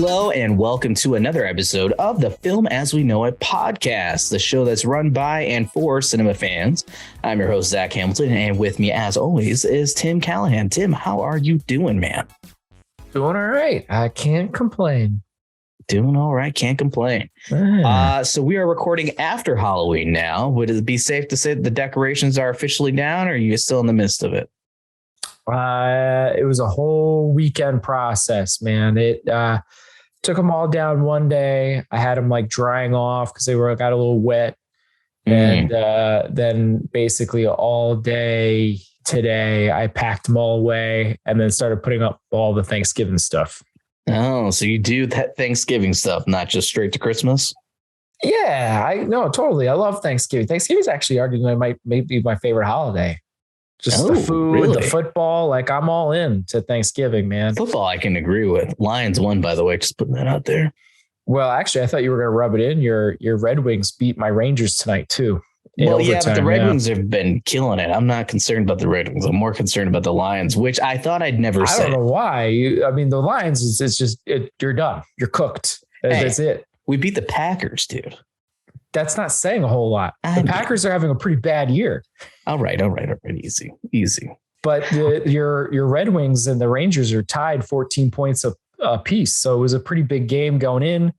Hello and welcome to another episode of the Film As We Know It podcast, the show that's run by and for cinema fans. I'm your host, Zach Hamilton, and with me, as always, is Tim Callahan. Tim, how are you doing, man? Doing all right. I can't complain. Doing all right. Can't complain. So we are recording after Halloween now. Would it be safe to say that the decorations are officially down, or are you still in the midst of it? It was a whole weekend process, man. It took them all down one day. I had them like drying off because got a little wet. And then basically all day today, I packed them all away and then started putting up all the Thanksgiving stuff. Oh, so you do that Thanksgiving stuff, not just straight to Christmas? Yeah, totally. I love Thanksgiving. Thanksgiving is actually arguably maybe my favorite holiday. Just the food, really? The football, like I'm all in to Thanksgiving, man. Football, I can agree with. Lions won, by the way, just putting that out there. Well, actually, I thought you were going to rub it in. Your Red Wings beat my Rangers tonight, too. Well, yeah, but the Red Wings have been killing it. I'm not concerned about the Red Wings. I'm more concerned about the Lions, which I thought I'd never say. I don't know why. The Lions, it's just, you're done. You're cooked. Hey, that's it. We beat the Packers, dude. That's not saying a whole lot. The Packers are having a pretty bad year. All right. Easy. But your Red Wings and the Rangers are tied 14 points a piece. So it was a pretty big game going in.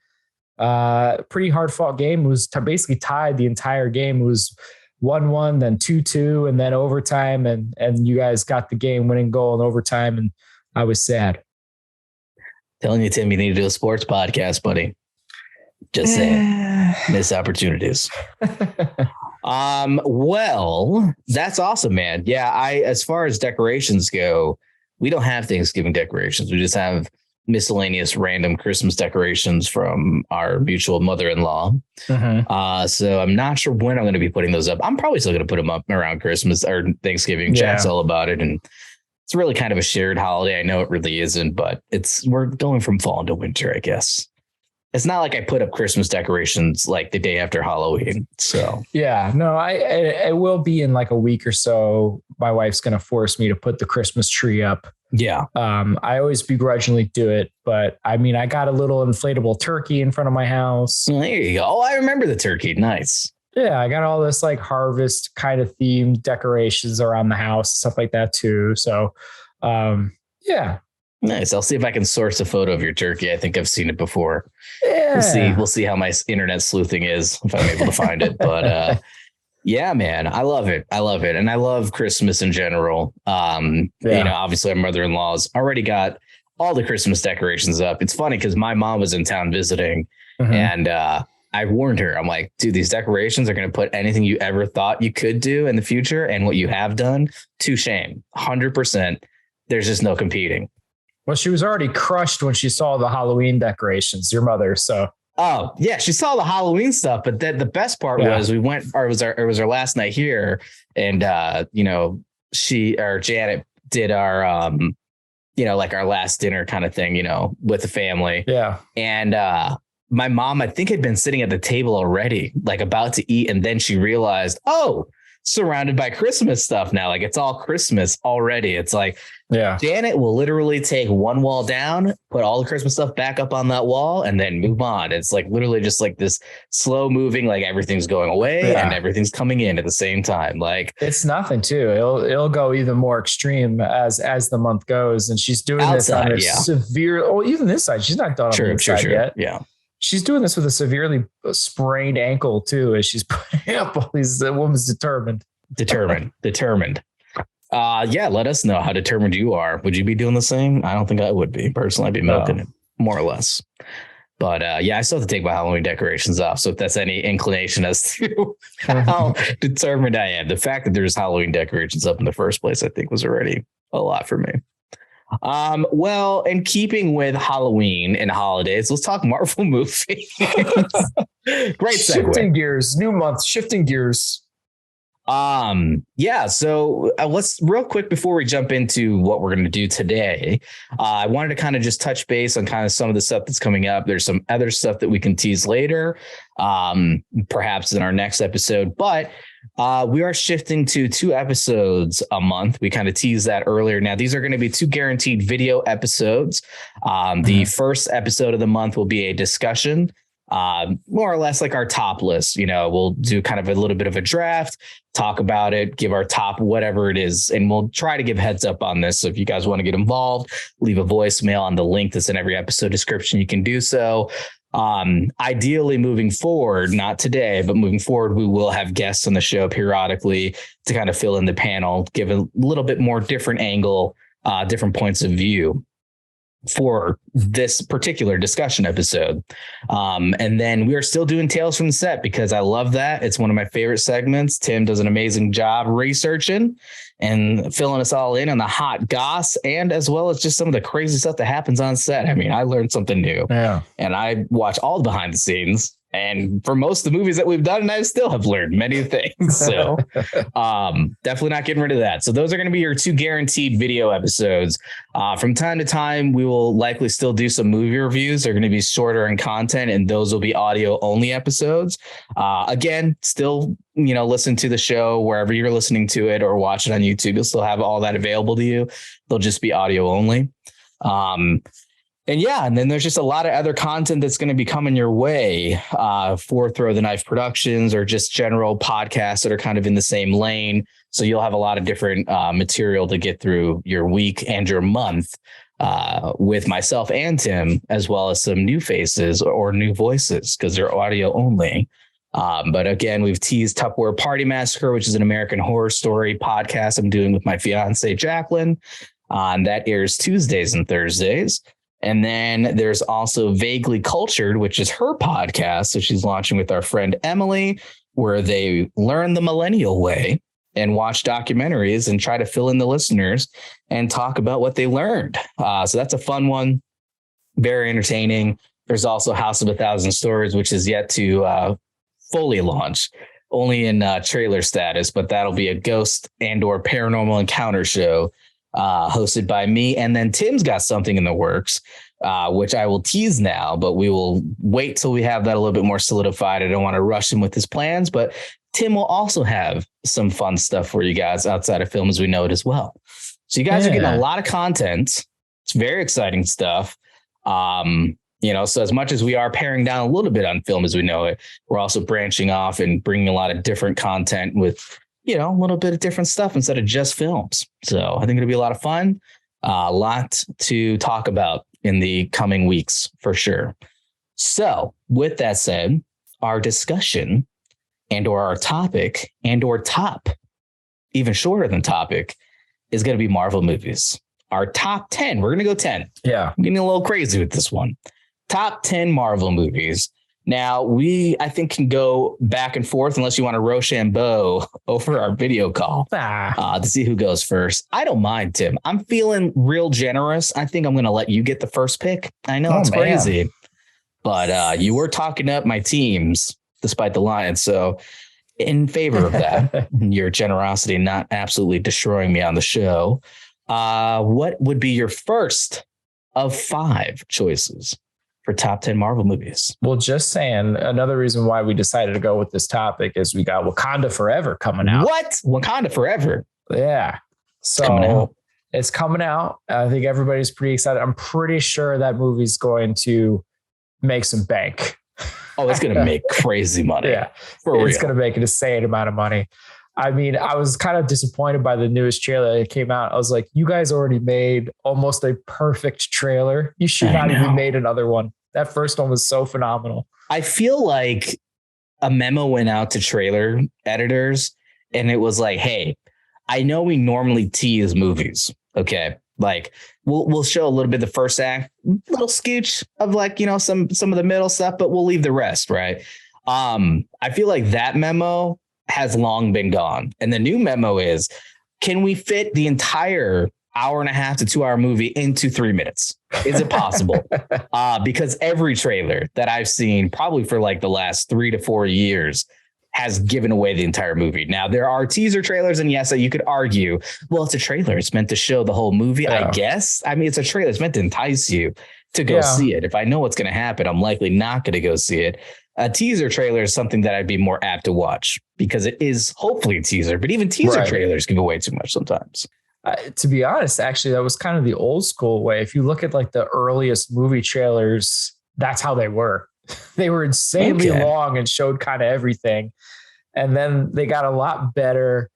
Pretty hard fought game. It was basically tied the entire game. It was 1-1, then 2-2, and then overtime. And you guys got the game winning goal in overtime. And I was sad. Telling you, Tim, you need to do a sports podcast, buddy. Just saying. Miss opportunities. Well, that's awesome, man. Yeah, as far as decorations go, we don't have Thanksgiving decorations. We just have miscellaneous random Christmas decorations from our mutual mother-in-law. So I'm not sure when I'm going to be putting those up. I'm probably still going to put them up around Christmas or Thanksgiving. Chat's all about it. And it's really kind of a shared holiday. I know it really isn't, but we're going from fall into winter, I guess. It's not like I put up Christmas decorations like the day after Halloween. So yeah, no, I will be in like a week or so. My wife's going to force me to put the Christmas tree up. Yeah. I always begrudgingly do it, but I mean, I got a little inflatable turkey in front of my house. There you go. Oh, I remember the turkey. Nice. Yeah. I got all this like harvest kind of themed decorations around the house, stuff like that too. So, yeah. Nice. I'll see if I can source a photo of your turkey. I think I've seen it before. Yeah. We'll see how my internet sleuthing is, if I'm able to find it. But yeah, man, I love it. And I love Christmas in general. Obviously our mother-in-law's already got all the Christmas decorations up. It's funny because my mom was in town visiting and I warned her. I'm like, dude, these decorations are going to put anything you ever thought you could do in the future and what you have done to shame. 100%. There's just no competing. Well, she was already crushed when she saw the Halloween decorations, your mother. So, oh yeah, she saw the Halloween stuff. But the best part was it was our last night here, and Janet did our like our last dinner kind of thing, with the family. Yeah, and my mom, I think, had been sitting at the table already, like about to eat, and then she realized, surrounded by Christmas stuff now. Like it's all Christmas already. It's like, Janet will literally take one wall down, put all the Christmas stuff back up on that wall, and then move on. It's like literally just like this slow moving, like everything's going away and everything's coming in at the same time. Like it's nothing too. It'll go even more extreme as the month goes. And she's doing outside, this on a severe. Oh, even this side, she's not done on the inside yet. Yeah. She's doing this with a severely sprained ankle too, as she's putting up all these. The woman's determined. Let us know how determined you are. Would you be doing the same? I don't think I would be. Personally, I'd be milking it more or less. But I still have to take my Halloween decorations off. So if that's any inclination as to how determined I am, the fact that there's Halloween decorations up in the first place, I think was already a lot for me. Well, in keeping with Halloween and holidays, let's talk Marvel movies. Great segue. Shifting gears, new month, shifting gears. Yeah. So let's real quick before we jump into what we're going to do today. I wanted to kind of just touch base on kind of some of the stuff that's coming up. There's some other stuff that we can tease later, perhaps in our next episode, but we are shifting to 2 episodes a month. We kind of teased that earlier. Now, these are going to be 2 guaranteed video episodes. The first episode of the month will be a discussion, more or less like our top list. You know, we'll do kind of a little bit of a draft, talk about it, give our top whatever it is, and we'll try to give heads up on this. So if you guys want to get involved, leave a voicemail on the link that's in every episode description. You can do so. Ideally moving forward, not today, but moving forward, we will have guests on the show periodically to kind of fill in the panel, give a little bit more different angle, different points of view for this particular discussion episode. And then we are still doing Tales from the Set because I love that. It's one of my favorite segments. Tim does an amazing job researching and filling us all in on the hot goss, and as well as just some of the crazy stuff that happens on set. I mean, I learned something new, and I watch all the behind the scenes. And for most of the movies that we've done, and I still have learned many things. So definitely not getting rid of that. So those are going to be your 2 guaranteed video episodes. From time to time, we will likely still do some movie reviews. They're going to be shorter in content, and those will be audio only episodes. Again, still, you know, listen to the show wherever you're listening to it or watch it on YouTube. You'll still have all that available to you. They'll just be audio only. And yeah, and then there's just a lot of other content that's going to be coming your way for Throw the Knife Productions or just general podcasts that are kind of in the same lane. So you'll have a lot of different material to get through your week and your month with myself and Tim, as well as some new faces or new voices because they're audio only. But again, we've teased Tupperware Party Massacre, which is an American Horror Story podcast I'm doing with my fiance, Jacqueline. That airs Tuesdays and Thursdays. And then there's also Vaguely Cultured, which is her podcast. So she's launching with our friend Emily, where they learn the millennial way and watch documentaries and try to fill in the listeners and talk about what they learned. So that's a fun one. Very entertaining. There's also House of a Thousand Stories, which is yet to fully launch, only in trailer status, but that'll be a ghost and or paranormal encounter show hosted by me. And then Tim's got something in the works, which I will tease now, but we will wait till we have that a little bit more solidified. I don't want to rush him with his plans, but Tim will also have some fun stuff for you guys outside of Film as We Know It as well. So you guys are getting a lot of content. It's very exciting stuff. You know, so as much as we are paring down a little bit on Film as We Know It, we're also branching off and bringing a lot of different content with, you know, a little bit of different stuff instead of just films. So I think it'll be a lot of fun, a lot to talk about in the coming weeks for sure. So with that said, our discussion and or our topic and or top, even shorter than topic, is going to be Marvel movies. Our top 10, we're going to go 10. Yeah. I'm getting a little crazy with this one. Top 10 Marvel movies. Now, I think, can go back and forth unless you want to Rochambeau over our video call to see who goes first. I don't mind, Tim. I'm feeling real generous. I think I'm going to let you get the first pick. I know it's crazy, but you were talking up my teams despite the Lions. So in favor of that, your generosity not absolutely destroying me on the show. What would be your first of 5 choices for top 10 Marvel movies? Well, just saying, another reason why we decided to go with this topic is we got Wakanda Forever coming out. What? Wakanda Forever? Yeah. So it's coming out. I think everybody's pretty excited. I'm pretty sure that movie's going to make some bank. Oh, it's going to make crazy money. Yeah. It's going to make an insane amount of money. I mean, I was kind of disappointed by the newest trailer that came out. I was like, you guys already made almost a perfect trailer. You should not even made another one. That first one was so phenomenal. I feel like a memo went out to trailer editors and it was like, hey, I know we normally tease movies. Okay. Like we'll show a little bit of the first act, little scooch of like, you know, some of the middle stuff, but we'll leave the rest. Right. I feel like that memo has long been gone. And the new memo is, can we fit the entire hour and a half to 2 hour movie into 3 minutes? Is it possible? Because every trailer that I've seen probably for like the last 3 to 4 years has given away the entire movie. Now there are teaser trailers, and yes, you could argue, well, it's a trailer. It's meant to show the whole movie, I guess. I mean, it's a trailer. It's meant to entice you to go see it. If I know what's going to happen, I'm likely not going to go see it. A teaser trailer is something that I'd be more apt to watch because it is hopefully a teaser, but even teaser trailers give away too much sometimes. To be honest, actually, that was kind of the old school way. If you look at like the earliest movie trailers, that's how they were. They were insanely long and showed kind of everything. And then they got a lot better,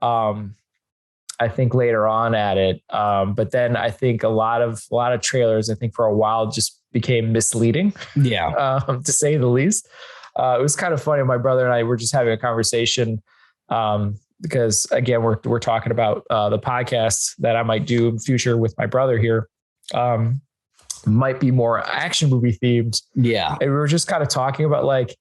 I think, later on at it. But then I think a lot of trailers, I think for a while just became misleading. Yeah. To say the least. It was kind of funny. My brother and I were just having a conversation because, again, we're talking about the podcast that I might do in the future with my brother here. Might be more action movie themed. Yeah. And we were just kind of talking about like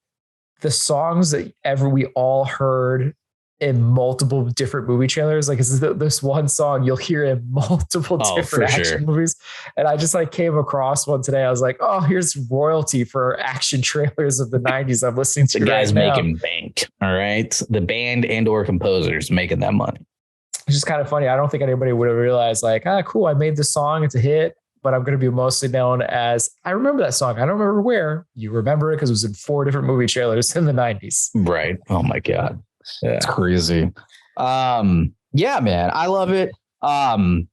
the songs that we all heard in multiple different movie trailers. Like this one song you'll hear in multiple different action movies. And I just like came across one today. I was like, oh, here's royalty for action trailers of the 90s I'm listening to. The guy's right making bank. All right. The band and or composers making that money. It's just kind of funny. I don't think anybody would have realized like, cool, I made this song. It's a hit. But I'm going to be mostly known as, I remember that song. I don't remember where. You remember it because it was in 4 different movie trailers in the 90s. Right. Oh my God. Yeah. It's crazy. Yeah, man. I love it.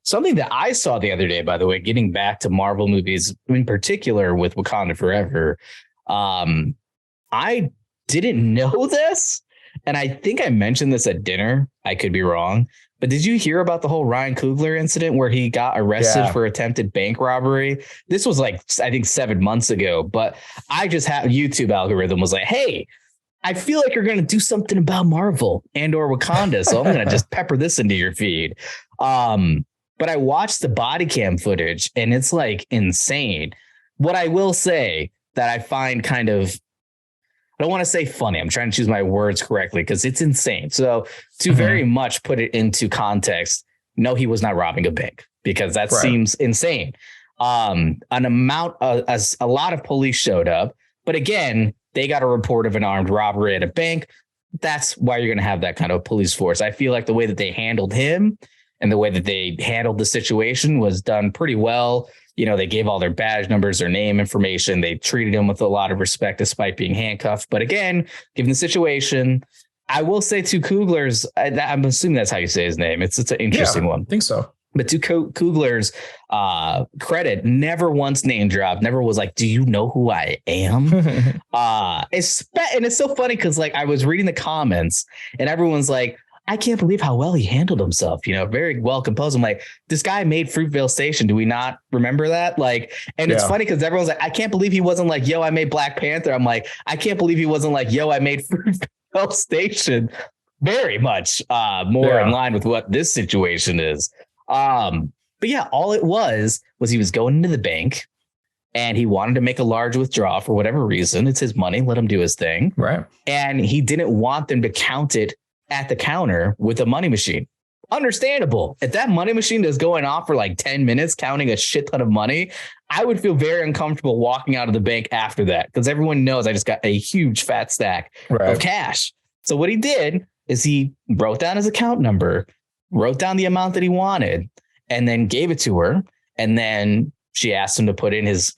Something that I saw the other day, by the way, getting back to Marvel movies in particular with Wakanda Forever. I didn't know this. And I think I mentioned this at dinner. I could be wrong. But did you hear about the whole Ryan Coogler incident where he got arrested for attempted bank robbery? This was like, I think 7 months ago, but I just had YouTube algorithm was like, hey, I feel like you're going to do something about Marvel and or Wakanda. So I'm going to just pepper this into your feed. But I watched the body cam footage and it's like insane. What I will say that I find kind of, I don't want to say funny. I'm trying to choose my words correctly because it's insane. So to very much put it into context, no, he was not robbing a bank because that seems insane. A lot of police showed up, but again, they got a report of an armed robbery at a bank. That's why you're going to have that kind of police force. I feel like the way that they handled him and the way that they handled the situation was done pretty well. You know, they gave all their badge numbers, their name information. They treated him with a lot of respect despite being handcuffed. But again, given the situation, I will say to Coogler's, I'm assuming that's how you say his name. It's an interesting one. I think so. But to Coogler's credit, never once name dropped, never was like, do you know who I am? And it's so funny because like I was reading the comments and everyone's like, I can't believe how well he handled himself, you know, very well composed. I'm like, this guy made Fruitvale Station. Do we not remember that? Like, and it's funny because everyone's like, I can't believe he wasn't like, yo, I made Black Panther. I'm like, I can't believe he wasn't like, yo, I made Fruitvale Station. Very much more in line with what this situation is. But yeah, all it was he was going into the bank and he wanted to make a large withdrawal for whatever reason. It's his money. Let him do his thing. Right. And he didn't want them to count it at the counter with a money machine. Understandable. If that money machine is going off for like 10 minutes, counting a shit ton of money, I would feel very uncomfortable walking out of the bank after that because everyone knows I just got a huge fat stack of cash. So what he did is he wrote down his account number, wrote down the amount that he wanted, and then gave it to her. And then she asked him to put in his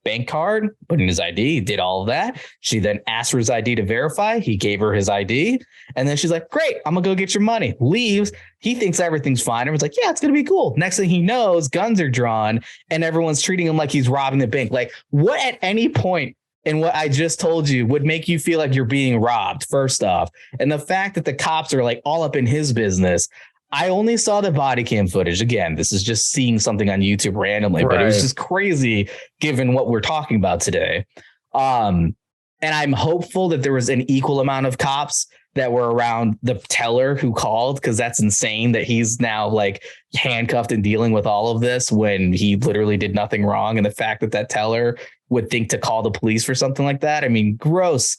bank card, put in his ID. He did all of that. She then asked for his ID to verify. He gave her his ID. And then she's like, great, I'm going to go get your money. Leaves. He thinks everything's fine. Everyone's like, yeah, it's going to be cool. Next thing he knows, guns are drawn and everyone's treating him like he's robbing the bank. Like, what at any point in what I just told you would make you feel like you're being robbed, first off? And the fact that the cops are like all up in his business. I only saw the body cam footage. Again, this is just seeing something on YouTube randomly, but it was just crazy given what we're talking about today. And I'm hopeful that there was an equal amount of cops that were around the teller who called, because that's insane that he's now like handcuffed and dealing with all of this when he literally did nothing wrong. And the fact that that teller would think to call the police for something like that. I mean, gross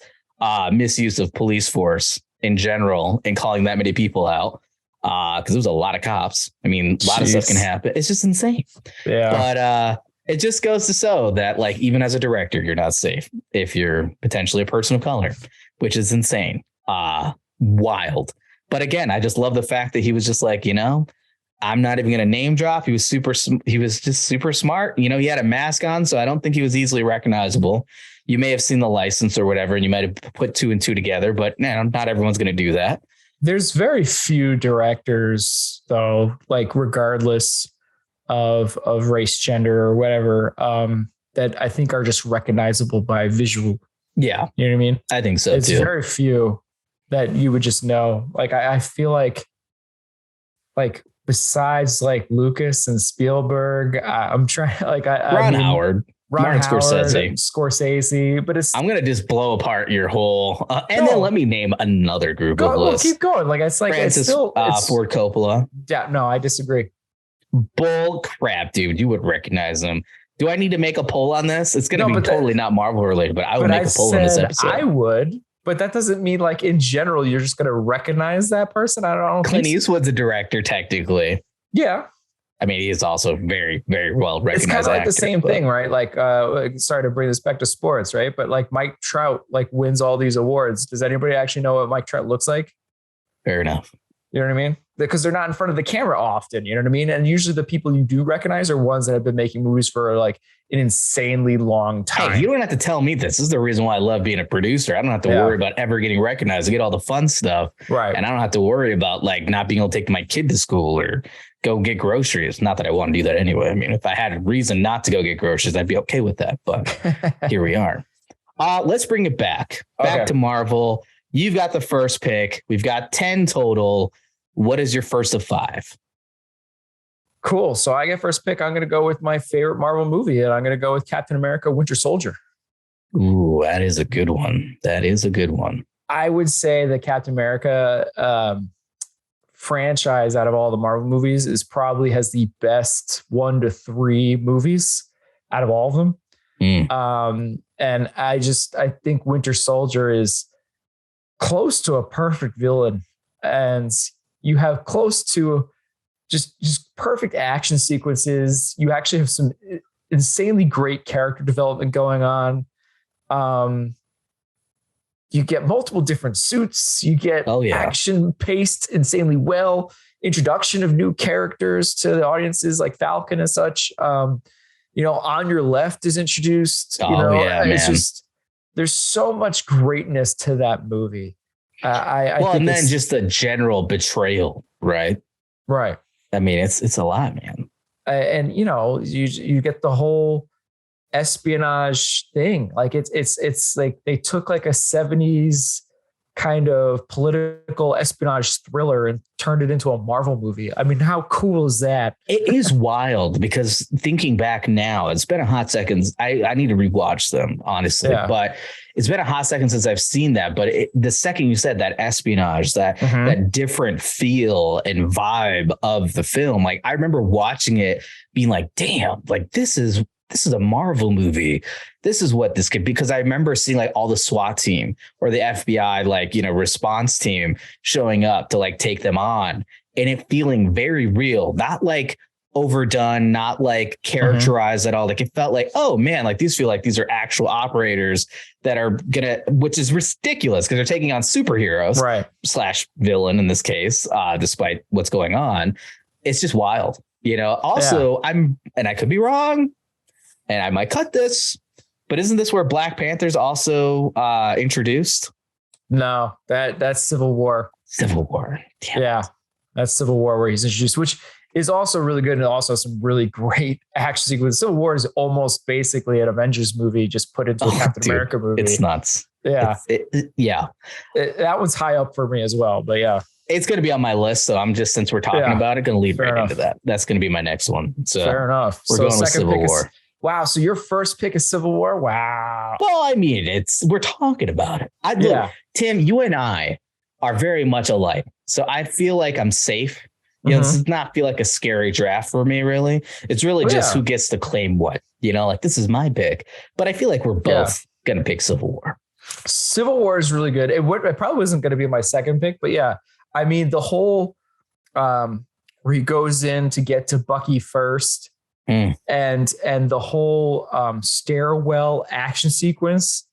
misuse of police force in general and calling that many people out. Because there was a lot of cops. I mean, a lot of stuff can happen. It's just insane. Yeah. But it just goes to show that, like, even as a director, you're not safe if you're potentially a person of color, which is insane. wild. But again, I just love the fact that he was just like, I'm not even going to name drop. He was just super smart. He had a mask on, so I don't think he was easily recognizable. You may have seen the license or whatever, and you might have put 2 and 2 together, but not everyone's going to do that. There's very few directors, though, like regardless of race, gender, or whatever, that I think are just recognizable by visual. Yeah. You know what I mean? I think so, it's too. Very few that you would just know. Like, I feel like besides like Lucas and Spielberg, I'm trying Ron Howard. Martin Scorsese, but I'm gonna just blow apart your whole then let me name another group of lists. Keep going. Ford Coppola. Yeah, no, I disagree. Bull crap, dude. You would recognize him. Do I need to make a poll on this? It's gonna be totally not Marvel related, but I would make a poll in this episode. I would, but that doesn't mean like in general you're just gonna recognize that person. I don't know. Clint Eastwood's a director, technically. Yeah. I mean, he is also very, very well recognized. It's kind of like the same thing, right? Like, sorry to bring this back to sports, right? But like Mike Trout, like wins all these awards. Does anybody actually know what Mike Trout looks like? Fair enough. You know what I mean? Because they're not in front of the camera often. You know what I mean? And usually the people you do recognize are ones that have been making movies for like an insanely long time. Hey, you don't have to tell me this. This is the reason why I love being a producer. I don't have to worry about ever getting recognized. I get all the fun stuff. Right. And I don't have to worry about like not being able to take my kid to school or go get groceries. Not that I want to do that anyway. I mean, if I had a reason not to go get groceries, I'd be okay with that. But here we are. Let's bring it back to Marvel. You've got the first pick. We've got 10 total. What is your first of 5? Cool. So I get first pick. I'm going to go with my favorite Marvel movie, and I'm going to go with Captain America: Winter Soldier. Ooh, that is a good one. I would say the Captain America franchise out of all the Marvel movies has the best 1 to 3 movies out of all of them. And I think Winter Soldier is close to a perfect villain, and you have close to just perfect action sequences. You actually have some insanely great character development going on. You get multiple different suits. You get action paced insanely well. Introduction of new characters to the audiences like Falcon and such. On Your Left is introduced. It's just there's so much greatness to that movie. I think and then just the general betrayal, right? Right. I mean, it's a lot, man. And you get the whole espionage thing. Like it's like they took like a 70s kind of political espionage thriller and turned it into a Marvel movie. I mean, how cool is that? It is wild because thinking back now, it's been a hot second. I need to rewatch them, honestly, but it's been a hot second since I've seen that. But the second you said that espionage, that different feel and vibe of the film, like I remember watching it being like, damn, like this is a Marvel movie. This is what this could be. Because I remember seeing like all the SWAT team or the FBI, response team showing up to like take them on and it feeling very real, not like overdone, not like characterized at all. Like it felt like, oh man, like these feel like these are actual operators that are which is ridiculous because they're taking on superheroes, right? / villain in this case, despite what's going on. It's just wild, also and I could be wrong and I might cut this, but isn't this where Black Panther's also introduced? No, that's Civil War. Damn. Yeah, that's Civil War where he's introduced, which is also really good and also some really great action sequences. Civil War is almost basically an Avengers movie just put into a Captain America movie. It's nuts. Yeah. That one's high up for me as well, but yeah. It's going to be on my list. So I'm just, since we're talking about it, going to lead right into that. That's going to be my next one. So fair enough. We're going with Civil War. Wow. So your first pick is Civil War? Wow. Well, I mean, we're talking about it. Look, Tim, you and I are very much alike. So I feel like I'm safe. This does not feel like a scary draft for me, really. It's really just who gets to claim what, like this is my pick. But I feel like we're both going to pick Civil War. Civil War is really good. It probably wasn't going to be my second pick, but yeah. I mean, the whole where he goes in to get to Bucky first and the whole stairwell action sequence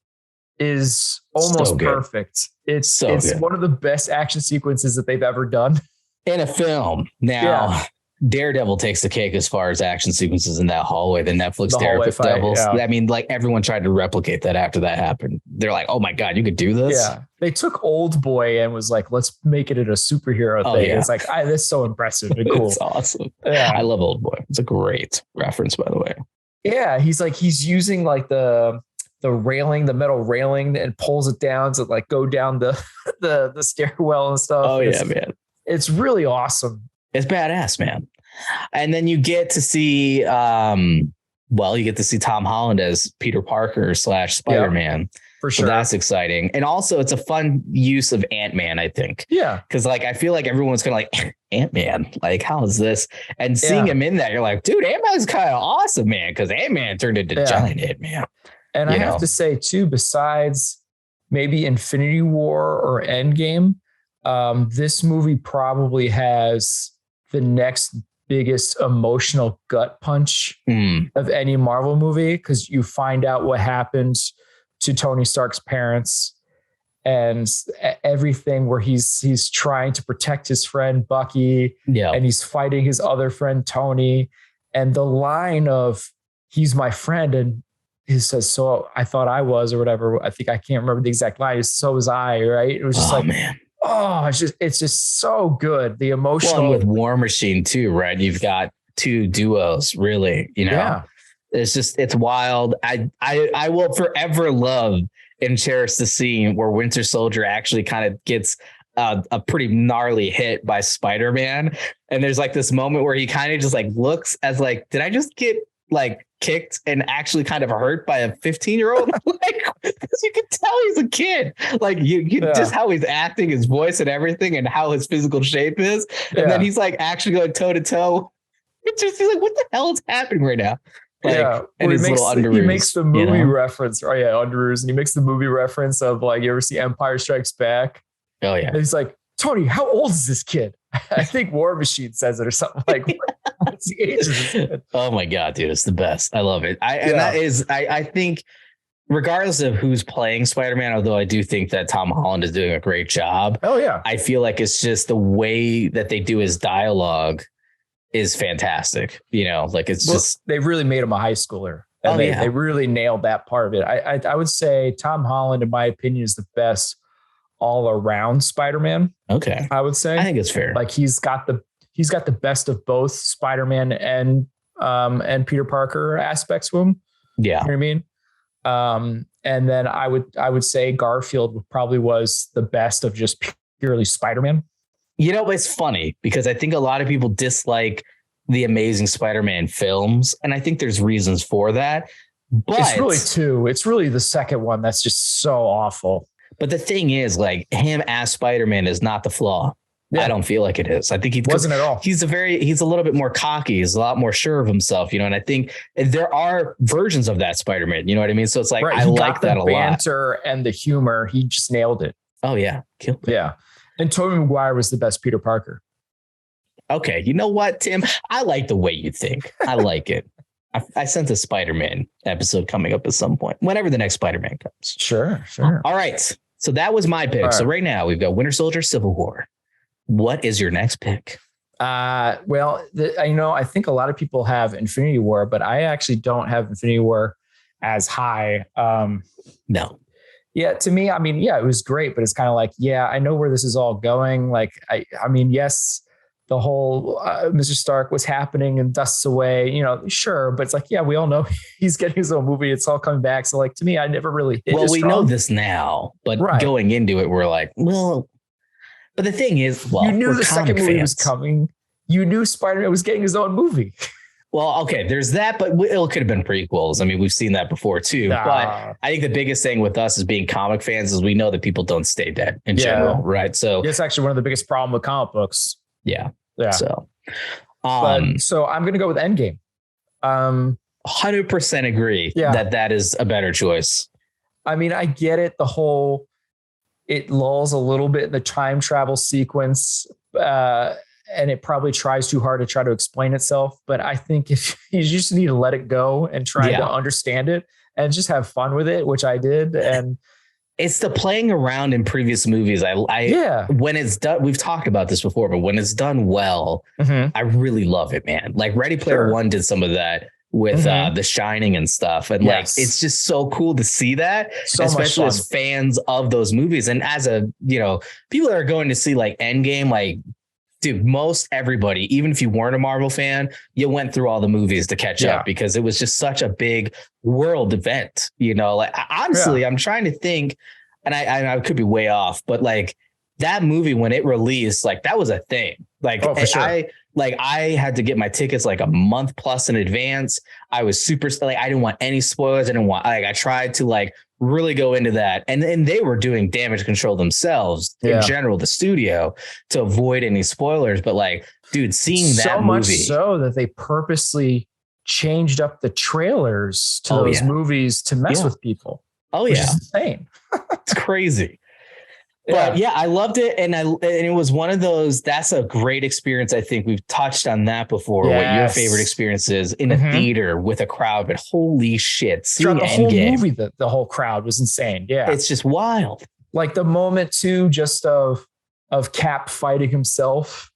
is almost perfect. It's So good. one of the best action sequences that they've ever done in a film. Now, Daredevil takes the cake as far as action sequences in that hallway. The Netflix Daredevils. I mean, like everyone tried to replicate that after that happened. They're like, oh my God, you could do this. Yeah. They took Old Boy and was like, let's make it a superhero thing. Yeah. It's like, that's so impressive and cool. It's awesome. Yeah. I love Old Boy. It's a great reference, by the way. Yeah. He's using like the railing, the metal railing, and pulls it down to like go down the stairwell and stuff. Oh yeah, man. It's really awesome. It's badass, man. And then you get to see, you get to see Tom Holland as Peter Parker / Spider-Man. For sure. So that's exciting. And also it's a fun use of Ant-Man, I think. Yeah. Cause like, I feel like everyone's kind of like Ant-Man, like, how is this? And seeing him in that, you're like, dude, Ant-Man's kind of awesome, man. Cause Ant-Man turned into giant Ant-Man. And I have to say too, besides maybe Infinity War or Endgame, this movie probably has the next biggest emotional gut punch of any Marvel movie, because you find out what happens to Tony Stark's parents and everything, where he's trying to protect his friend Bucky, and he's fighting his other friend Tony, and the line of "he's my friend," and he says, "So I thought I was," or whatever. I can't remember the exact line. "So was I," right? It was just man. Oh, it's just so good. The emotional with War Machine too, right? You've got two duos, really. It's wild. I will forever love and cherish the scene where Winter Soldier actually kind of gets a pretty gnarly hit by Spider-Man, and there's like this moment where he kind of just like looks as like, did I just get like kicked and actually kind of hurt by a 15-year-old? Like, because you can tell he's a kid. Like you just how he's acting, his voice and everything, and how his physical shape is. And then he's like actually going toe to toe. He's like, what the hell is happening right now? Like, and his little underoos. He makes the movie reference. Oh yeah, underoos, and he makes the movie reference of like, you ever see Empire Strikes Back? Oh yeah. And he's like, Tony, how old is this kid? I think War Machine says it or something like. What's the age of this kid? Oh my God, dude, it's the best. I love it. And that is, I think, regardless of who's playing Spider-Man, although I do think that Tom Holland is doing a great job. Oh yeah. I feel like it's just the way that they do his dialogue is fantastic. Like it's just, they really made him a high schooler. And they really nailed that part of it. I would say Tom Holland, in my opinion, is the best all around Spider-Man. Okay. I would say. I think it's fair. Like he's got the best of both Spider-Man and Peter Parker aspects to him. Yeah. You know what I mean? And then I would say Garfield probably was the best of just purely Spider-Man. It's funny because I think a lot of people dislike the Amazing Spider-Man films, and I think there's reasons for that. But it's really two. It's really the second one that's just so awful. But the thing is, like, him as Spider-Man is not the flaw. Yeah. I don't feel like it is. I think he wasn't at all. He's a little bit more cocky. He's a lot more sure of himself, and I think there are versions of that Spider-Man. You know what I mean? So it's like, I like that a lot. The banter and the humor, he just nailed it. Oh yeah. Killed it. Yeah. And Tobey Maguire was the best Peter Parker. Okay. You know what, Tim? I like the way you think. I like it. I sense a Spider-Man episode coming up at some point, whenever the next Spider-Man comes. Sure. All right. So that was my pick. Right. So right now we've got Winter Soldier, Civil War. What is your next pick? I think a lot of people have Infinity War, but I actually don't have Infinity War as high. No. Yeah, to me, it was great, but it's kind of like, I know where this is all going. Like, yes, the whole Mr. Stark was happening and dusts away, sure. But it's like, we all know he's getting his own movie. It's all coming back. So like, to me, I never really hit we know this now, but going into it, we're like, well, but the thing is, you knew the second movie was coming. You knew Spider-Man was getting his own movie. Well, okay, there's that, but it could have been prequels. We've seen that before too. But I think the biggest thing with us as being comic fans is we know that people don't stay dead in general, right? So it's actually one of the biggest problems with comic books. Yeah. So, so I'm going to go with Endgame. 100% agree that is a better choice. I get it. It lulls a little bit in the time travel sequence. And it probably tries too hard to try to explain itself. But I think if you just need to let it go and try to understand it and just have fun with it, which I did. And It's the playing around in previous movies. When it's done, we've talked about this before, but when it's done well, I really love it, man. Like Ready Player One did some of that with The Shining and stuff. And like, it's just so cool to see that, especially as fans of those movies. And as people that are going to see like Endgame, like, dude, most everybody, even if you weren't a Marvel fan, you went through all the movies to catch up because it was just such a big world event. Like honestly, I'm trying to think, and I could be way off, but like that movie when it released, like that was a thing. Like for sure. I had to get my tickets like a month plus in advance. I was super like I didn't want any spoilers. I tried to like really go into that. And they were doing damage control themselves in general, the studio, to avoid any spoilers. But like, dude, seeing that movie. So much so that they purposely changed up the trailers to those movies to mess with people. Oh, yeah. Is insane. It's crazy. But I loved it. And it was one of those, that's a great experience. I think we've touched on that before. What your favorite experience is in a theater with a crowd, but holy shit. Seeing the whole movie, the whole crowd was insane. Yeah. It's just wild. Like the moment too, just of Cap fighting himself.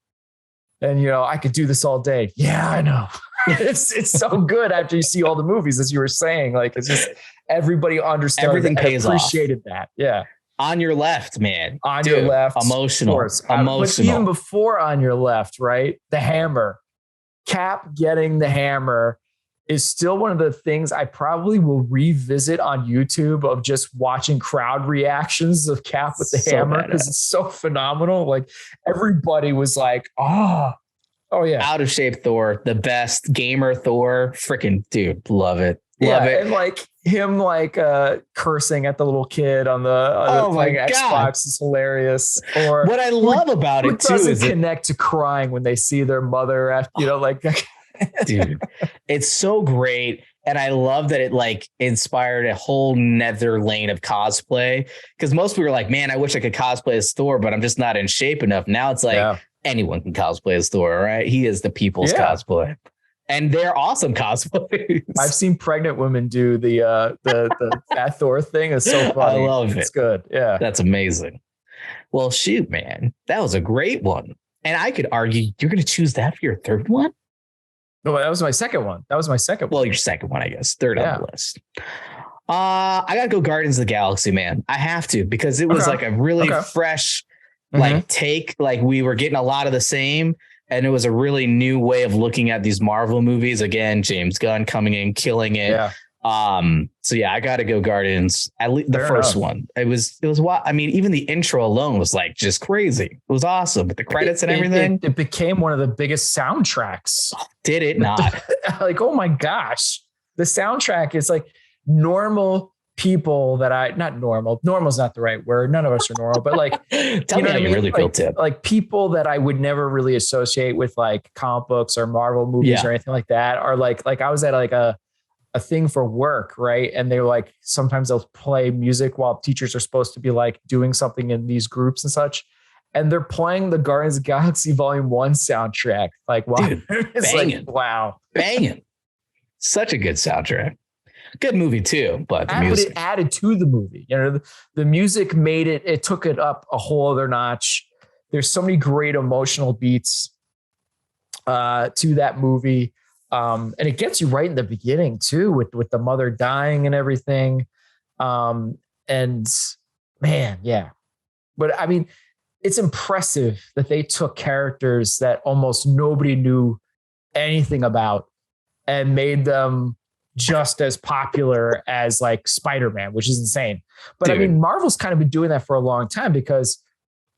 And, I could do this all day. Yeah, I know. It's so good after you see all the movies, as you were saying. Like, it's just everybody understood. Everything pays appreciated off. That. Yeah. On Your Left, man. Your left. Emotional. But even before On Your Left, right? The hammer. Cap getting the hammer is still one of the things I probably will revisit on YouTube, of just watching crowd reactions of Cap with the hammer, because it's so phenomenal. Like everybody was like, oh yeah. Out of shape Thor, the best gamer Thor. Freaking dude, love it. Love it. And like him cursing at the little kid on the playing Xbox is hilarious. Or what I love about it too is connect to crying when they see their mother after, dude, it's so great. And I love that it like inspired a whole nether lane of cosplay, because most people are like, man, I wish I could cosplay as Thor, but I'm just not in shape enough. Now it's like anyone can cosplay as Thor, right? He is the people's cosplay. And they're awesome cosplays. I've seen pregnant women do the Fat Thor thing. It's so funny. I love it. It's good. Yeah. That's amazing. Well, shoot, man. That was a great one. And I could argue you're going to choose that for your third one? No, that was my second one. Well, your second one, I guess. Third on the list. I got to go Guardians of the Galaxy, man. I have to, because it was like a really fresh take. Like we were getting a lot of the same. And it was a really new way of looking at these Marvel movies. Again, James Gunn coming in, killing it. Yeah. I got to go Guardians. At least the first one. It was what I mean. Even the intro alone was like just crazy. It was awesome with the credits and everything. It became one of the biggest soundtracks. Did it not? Like, oh my gosh, the soundtrack is like normal people that normal's not the right word. None of us are normal, but like, tell me how you really feel, Tim. Like people that I would never really associate with like comic books or Marvel movies or anything like that are like I was at like a thing for work, right? And they were like, sometimes they'll play music while teachers are supposed to be like doing something in these groups and such. And they're playing the Guardians of the Galaxy Volume 1 soundtrack. Like, wow. Dude, it's banging. Like, wow. Banging. Such a good soundtrack. Good movie too, but the music. But it added to the movie. The music made it took it up a whole other notch. There's so many great emotional beats to that movie. And it gets you right in the beginning too, with the mother dying and everything. And man, yeah. But I mean, it's impressive that they took characters that almost nobody knew anything about and made them just as popular as like Spider-Man, which is insane. But I mean, Marvel's kind of been doing that for a long time, because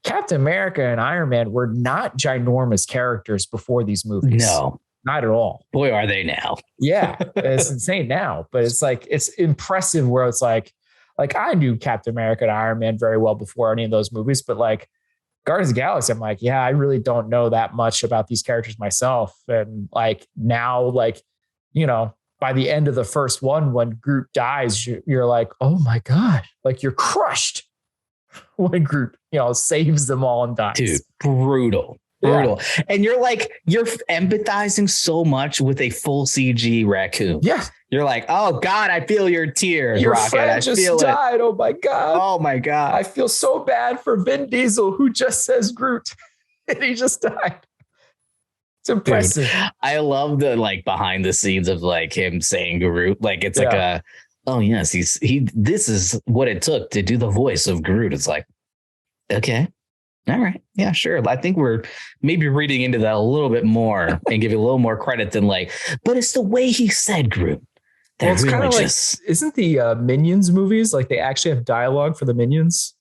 Captain America and Iron Man were not ginormous characters before these movies. No, not at all. Boy, are they now. Yeah, it's insane now, but it's like, it's impressive where it's like I knew Captain America and Iron Man very well before any of those movies, but like Guardians of the Galaxy, I'm like, yeah, I really don't know that much about these characters myself. And like now, like, by the end of the first one, when Groot dies, you're like, oh my God, like you're crushed when Groot, saves them all and dies. Dude, brutal. Brutal. And you're empathizing so much with a full CG raccoon. Yeah. You're like, oh God, I feel your tears, Your Rocket. friend just died. Oh my God. Oh my God. I feel so bad for Vin Diesel, who just says Groot. And he just died. It's impressive. Dude, I love the behind the scenes of him saying Groot. It's like a, oh yes, this is what it took to do the voice of Groot. It's like, okay. All right. Yeah, sure. I think we're maybe reading into that a little bit more and give you a little more credit than but it's the way he said Groot. Well, it's kind of isn't the Minions movies they actually have dialogue for the Minions?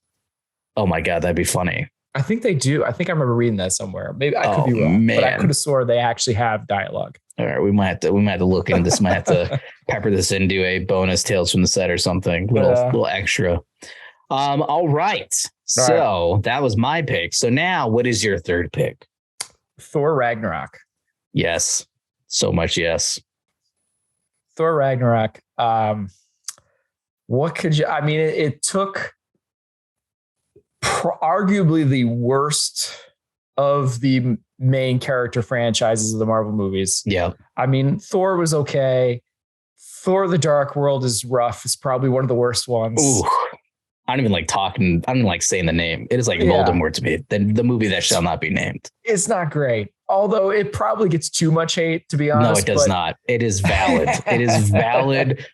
Oh my God, that'd be funny. I think they do. I think I remember reading that somewhere. Maybe I could be wrong, but I could have swore they actually have dialogue. All right, we might have to look into this. Might have to pepper this into a bonus Tales from the Set or something. Little extra. All right. So that was my pick. So now what is your third pick? Thor Ragnarok. Yes. So much yes. Thor Ragnarok. What could you, it took arguably the worst of the main character franchises of the Marvel movies. Yeah. Thor was okay. Thor: The Dark World is rough. It's probably one of the worst ones. Ooh. I don't even like talking. I don't like saying the name. It is like Voldemort to me. The movie that shall not be named. It's not great. Although it probably gets too much hate, to be honest. No, it does not. It is valid. It is valid.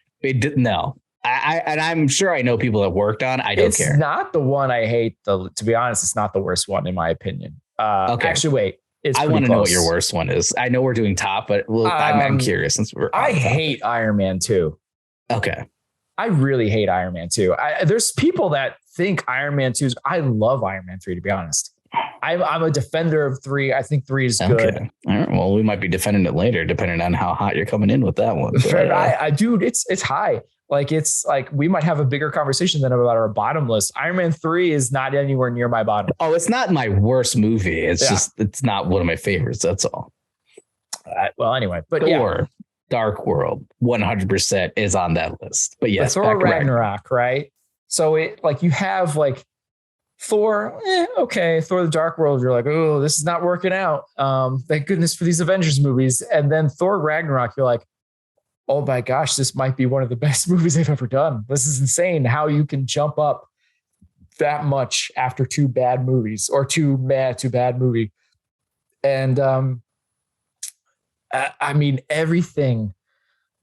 No. And I'm sure I know people that worked on. I don't care. It's not the one I hate. To be honest, it's not the worst one in my opinion. Okay. Actually, wait. I want to know what your worst one is. I know we're doing top, but I'm curious since we're. I hate Iron Man 2. Okay. I really hate Iron Man 2. There's people that think Iron Man 2 is. I love Iron Man 3, to be honest. I'm a defender of 3. I think 3 is good. Okay. All right. Well, we might be defending it later, depending on how hot you're coming in with that one. But, dude, it's high. It's we might have a bigger conversation than about our bottom list. Iron Man 3 is not anywhere near my bottom. Oh, it's not my worst movie. It's just, it's not one of my favorites. That's all. Well, anyway, but Thor, Dark World, 100% is on that list. But yes, Thor Ragnarok, right? So it you have Thor, okay. Thor: The Dark World, you're like, oh, this is not working out. Thank goodness for these Avengers movies. And then Thor Ragnarok, you're like, oh my gosh, this might be one of the best movies they've ever done. This is insane how you can jump up that much after 2 bad movies or 2 bad movie. And everything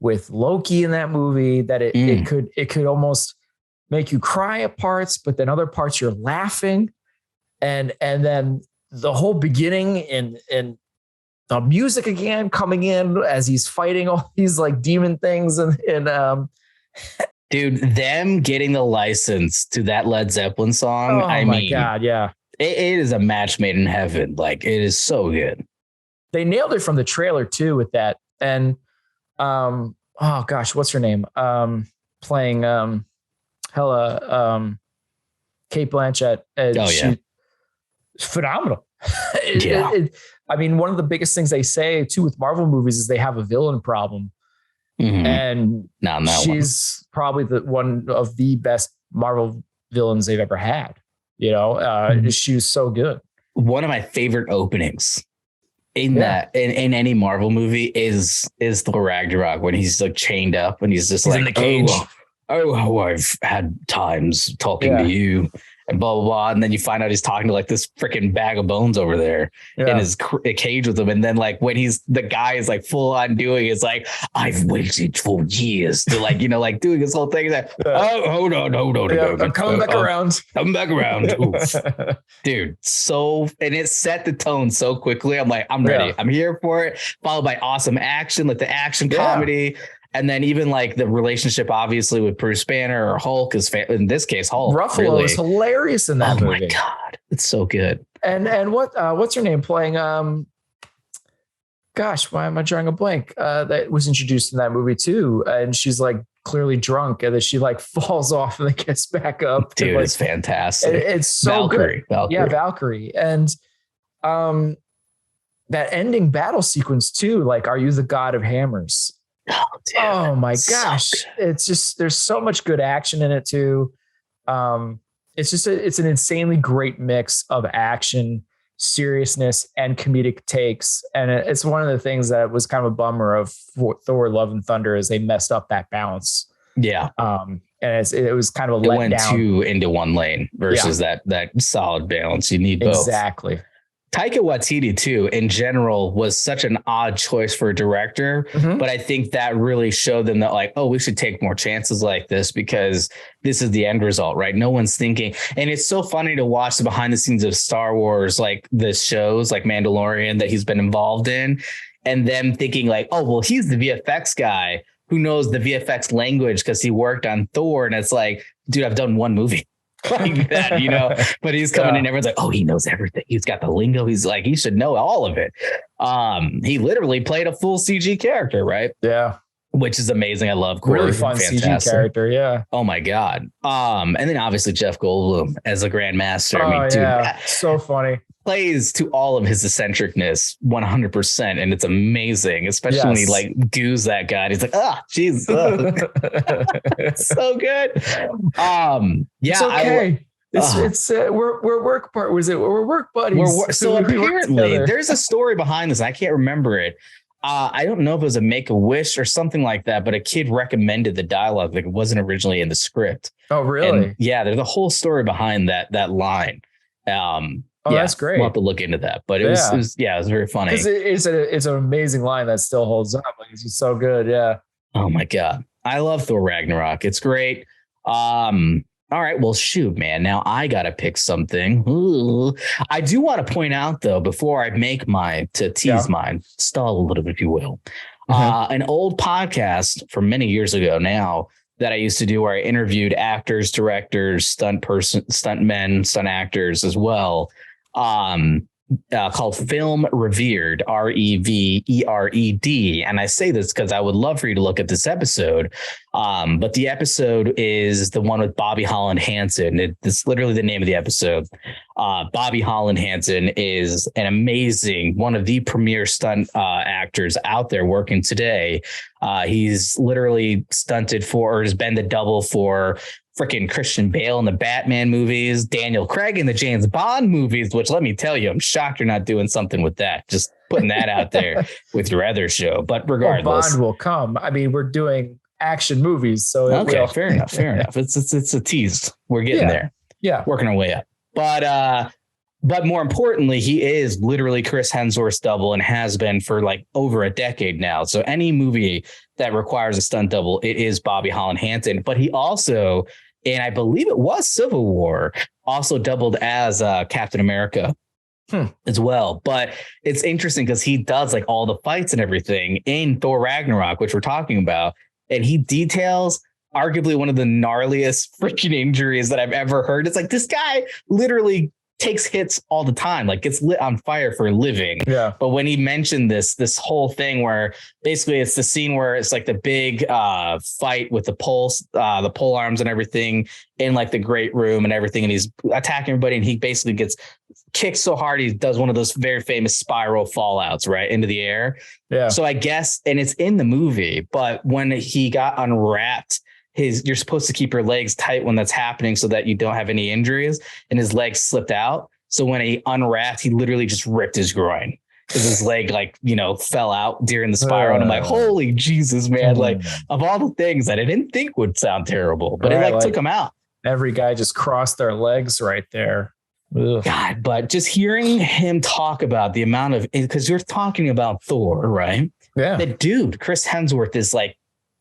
with Loki in that movie that it could almost make you cry at parts, but then other parts you're laughing. And then the whole beginning and the music again coming in as he's fighting all these demon things and dude, them getting the license to that Led Zeppelin song. Oh my God. Yeah. It is a match made in heaven. It is so good. They nailed it from the trailer too with that. And, oh gosh, what's her name? Playing, Kate Blanchett. Phenomenal. One of the biggest things they say too with Marvel movies is they have a villain problem. Mm-hmm. And she's probably one of the best Marvel villains they've ever had. She was so good. One of my favorite openings in in any Marvel movie is Thor Ragnarok when he's chained up and he's just in the cage. Oh, I've had times talking to you and blah, blah, blah. And then you find out he's talking to this freaking bag of bones over there in his cage with him. And then when the guy is full on doing it's I've waited for years to doing this whole thing. Oh, hold on. I'm coming back around. Coming back around. Dude. And it set the tone so quickly. I'm I'm ready. I'm here for it. Followed by awesome action, the action comedy. And then even the relationship, obviously, with Bruce Banner or Hulk in this case, Hulk. Ruffalo is hilarious in that movie. Oh my God. It's so good. And what's her name playing? Gosh, why am I drawing a blank? That was introduced in that movie too. And she's clearly drunk and then she falls off and then gets back up. Dude, it's fantastic. It's so good. Valkyrie. Yeah, Valkyrie. And that ending battle sequence too, Are You the God of Hammers? Oh my gosh. It's just, there's so much good action in it too. It's an insanely great mix of action, seriousness and comedic takes. And it's one of the things that was kind of a bummer of Thor: Love and Thunder is they messed up that balance. Yeah. And it was kind of a it letdown. went too into one lane versus that solid balance. You need both. Exactly. Taika Waititi, too, in general, was such an odd choice for a director. But I think that really showed them that, like, oh, we should take more chances like this because this is the end result, right? No one's thinking. And it's so funny to watch the behind the scenes of Star Wars, like the shows like Mandalorian that he's been involved in, and them thinking like, oh, well, he's the VFX guy who knows the VFX language because he worked on Thor. And it's like, dude, I've done one movie. Like that, but he's coming in, everyone's like, oh, he knows everything. He's got the lingo. He's like, he should know all of it. He literally played a full CG character, right? Yeah. Which is amazing. I love Corey. Really fun CG character. Yeah. Oh my God. And then obviously Jeff Goldblum as the Grandmaster. I mean, dude, so funny. Plays to all of his eccentricness 100%. And it's amazing, especially when he like doos that guy. He's like, jeez. It's so good. It's okay. We're work part. Was it? We're work buddies. So apparently there's a story behind this. I can't remember it. I don't know if it was a Make-A-Wish or something like that, but a kid recommended the dialogue. Like it wasn't originally in the script. Oh, really? And yeah. There's a whole story behind that line. That's great. We'll have to look into that, but it was very funny. It's an amazing line that still holds up. Like, it's just so good. Yeah. Oh my God. I love Thor Ragnarok. It's great. All right. Well, shoot, man. Now I got to pick something. Ooh. I do want to point out, though, before I make mine, to tease mine, stall a little bit, if you will. An old podcast from many years ago now that I used to do where I interviewed actors, directors, stuntmen, stunt actors as well. Called Film Revered, Revered. And I say this because I would love for you to look at this episode. But the episode is the one with Bobby Holland Hansen. It's literally the name of the episode. Bobby Holland Hansen is an amazing, one of the premier stunt actors out there working today. He's literally stunted for, or has been the double for freaking Christian Bale in the Batman movies, Daniel Craig in the James Bond movies, which let me tell you, I'm shocked you're not doing something with that. Just putting that out there with your other show. But regardless, Bond will come. I mean, we're doing action movies. So okay, fair enough. It's a tease. We're getting there. Yeah. Working our way up. But more importantly, he is literally Chris Hemsworth's double and has been for like over a decade now. So any movie that requires a stunt double, it is Bobby Holland Hansen. But he also, and I believe it was Civil War, also doubled as Captain America as well. But it's interesting because he does like all the fights and everything in Thor Ragnarok, which we're talking about. And he details arguably one of the gnarliest freaking injuries that I've ever heard. It's like this guy literally takes hits all the time, like gets lit on fire for a living. Yeah. But when he mentioned this whole thing where basically it's the scene where it's like the big fight with the pole arms and everything in like the great room and everything, and he's attacking everybody, and he basically gets kicked so hard he does one of those very famous spiral fallouts right into the air. Yeah. So I guess, and it's in the movie, but when he got unwrapped, you're supposed to keep your legs tight when that's happening so that you don't have any injuries, and his legs slipped out. So when he unwrapped, he literally just ripped his groin because his leg fell out during the spiral. And I'm like, holy Jesus, man. Like of all the things that I didn't think would sound terrible, but it took him out. Every guy just crossed their legs right there. Ugh. God, but just hearing him talk about the amount of, because you're talking about Thor, right? Yeah. The dude, Chris Hemsworth, is like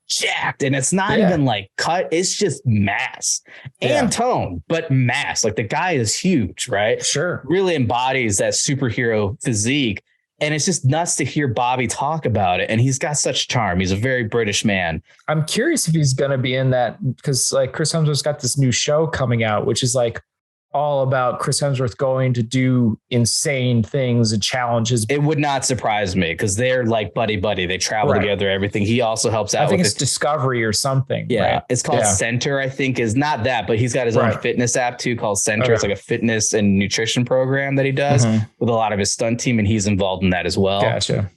jacked, and it's not even like cut, it's just mass and tone, but mass. Like the guy is huge, right? Sure. Really embodies that superhero physique. And it's just nuts to hear Bobby talk about it. And he's got such charm. He's a very British man. I'm curious if he's going to be in that, because like Chris Hemsworth's got this new show coming out, which is like all about Chris Hemsworth going to do insane things and challenges. It would not surprise me because they're like buddy. They travel together, everything. He also helps out. I think it's Discovery or something. Yeah. Right? It's called Center, I think, is not that, but he's got his own fitness app too called Center. Okay. It's like a fitness and nutrition program that he does with a lot of his stunt team. And he's involved in that as well. Gotcha.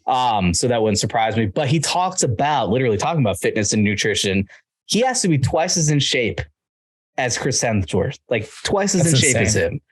So that wouldn't surprise me, but he literally talking about fitness and nutrition. He has to be twice as in shape as Chris Hemsworth, like twice as in shape as him.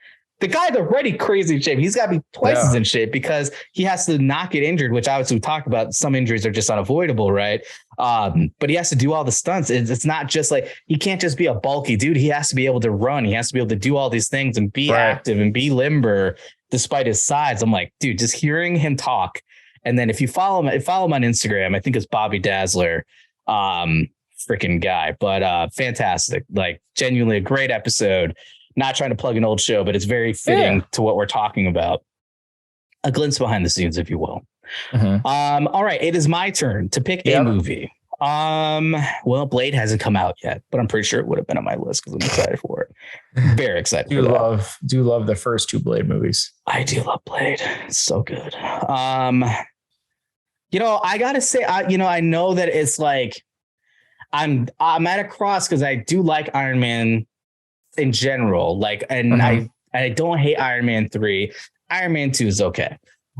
The guy's already crazy in shape. He's got to be twice as in shape because he has to not get injured, which obviously we talk about. Some injuries are just unavoidable, right? But he has to do all the stunts. It's not just like, he can't just be a bulky dude. He has to be able to run. He has to be able to do all these things and be active and be limber despite his size. I'm like, dude, just hearing him talk. And then if you follow him on Instagram, I think it's Bobby Dazzler, freaking guy, but fantastic. Like, genuinely a great episode. Not trying to plug an old show, but it's very fitting to what we're talking about. A glimpse behind the scenes, if you will. All right. It is my turn to pick a movie. Well, Blade hasn't come out yet, but I'm pretty sure it would have been on my list because I'm excited for it. Very excited. Do love the first two Blade movies. I do love Blade. It's so good. I gotta say, I know that it's like, I'm at a cross because I do like Iron Man in general, like, and I don't hate Iron Man 3. Iron Man 2 is okay.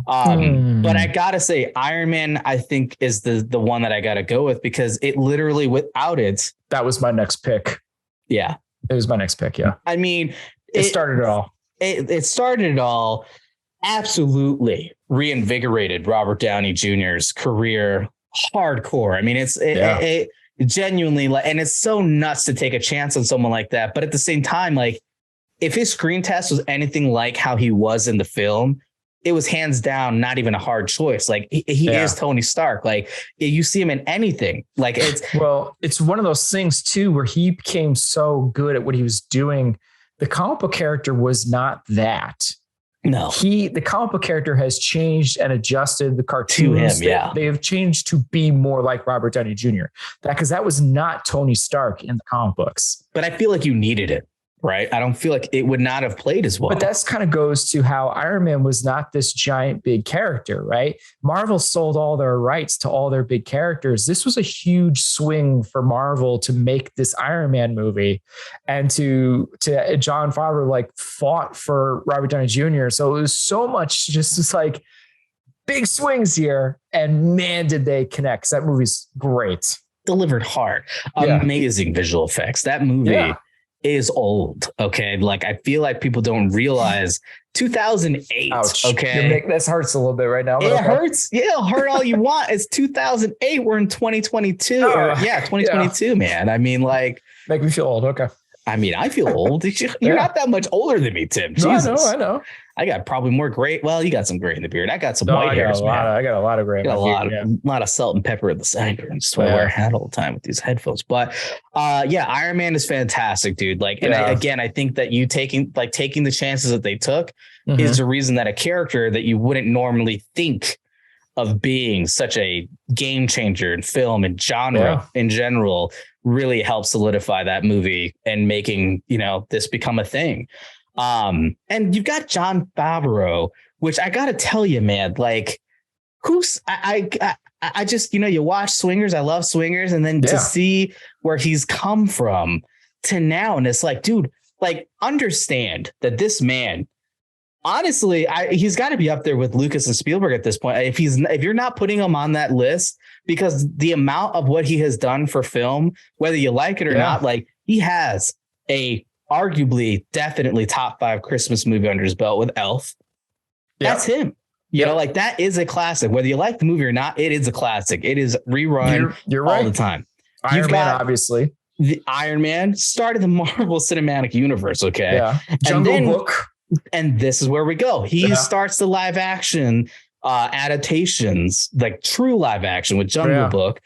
But I gotta say, Iron Man, I think, is the one that I gotta go with because it literally, without it, that was my next pick. Yeah, it was my next pick. Yeah, I mean, it started it all. It started it all. Absolutely reinvigorated Robert Downey Jr.'s career hardcore. I mean, it genuinely, like, and it's so nuts to take a chance on someone like that. But at the same time, like, if his screen test was anything like how he was in the film, it was hands down not even a hard choice. Like, he is Tony Stark. Like, you see him in anything. Like, it's one of those things too where he became so good at what he was doing. The comic book character was not that. No, the comic book character has changed and adjusted the cartoons. To him, they have changed to be more like Robert Downey Jr. Because that was not Tony Stark in the comic books. But I feel like you needed it, right? I don't feel like it would not have played as well. But that's kind of goes to how Iron Man was not this giant big character, right? Marvel sold all their rights to all their big characters. This was a huge swing for Marvel to make this Iron Man movie, and to Jon Favreau like fought for Robert Downey Jr. So it was so much just like big swings here, and man, did they connect. 'Cause that movie's great. Delivered hard. Amazing visual effects. That movie is old. Okay. Like, I feel like people don't realize 2008. Ouch. Okay. This hurts a little bit right now. It hurts. Yeah. It'll hurt all you want. It's 2008. We're in 2022. 2022, man. I mean, like, make me feel old. Okay. I mean, I feel old. You're not that much older than me, Tim. Jesus. I know. I got probably more gray. Well, you got some gray in the beard. I got some white hairs, man. I got a lot of gray. A lot of salt and pepper at the sideburns. That's why I wear a hat all the time with these headphones. But Iron Man is fantastic, dude. Like, and I think that you taking the chances that they took is the reason that a character that you wouldn't normally think of being such a game changer in film and genre in general really helped solidify that movie and making, this become a thing. And you've got Jon Favreau, which I got to tell you, man, like, I just, you watch Swingers. I love Swingers. And then to see where he's come from to now. And it's like, dude, like, understand that this man, honestly, he's got to be up there with Lucas and Spielberg at this point. If you're not putting him on that list, because the amount of what he has done for film, whether you like it or not, like, he has a arguably definitely top 5 Christmas movie under his belt with Elf. That's him. You know, like, that is a classic. Whether you like the movie or not, it is a classic. It is rerun you're all right. the time. Iron Man, obviously. The Iron Man started the Marvel Cinematic Universe. Okay. Yeah. Jungle Book. And this is where we go. He starts the live action adaptations, like true live action with Jungle Book.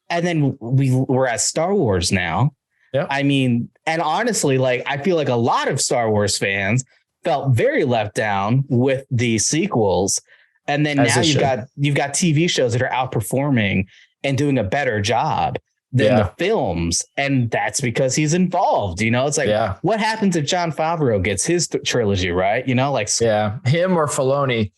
And then we're at Star Wars now. Yeah. I mean, and honestly, like, I feel like a lot of Star Wars fans felt very left down with the sequels. And then now you've got TV shows that are outperforming and doing a better job than the films. And that's because he's involved. It's like, what happens if Jon Favreau gets his trilogy, right? Him or Filoni.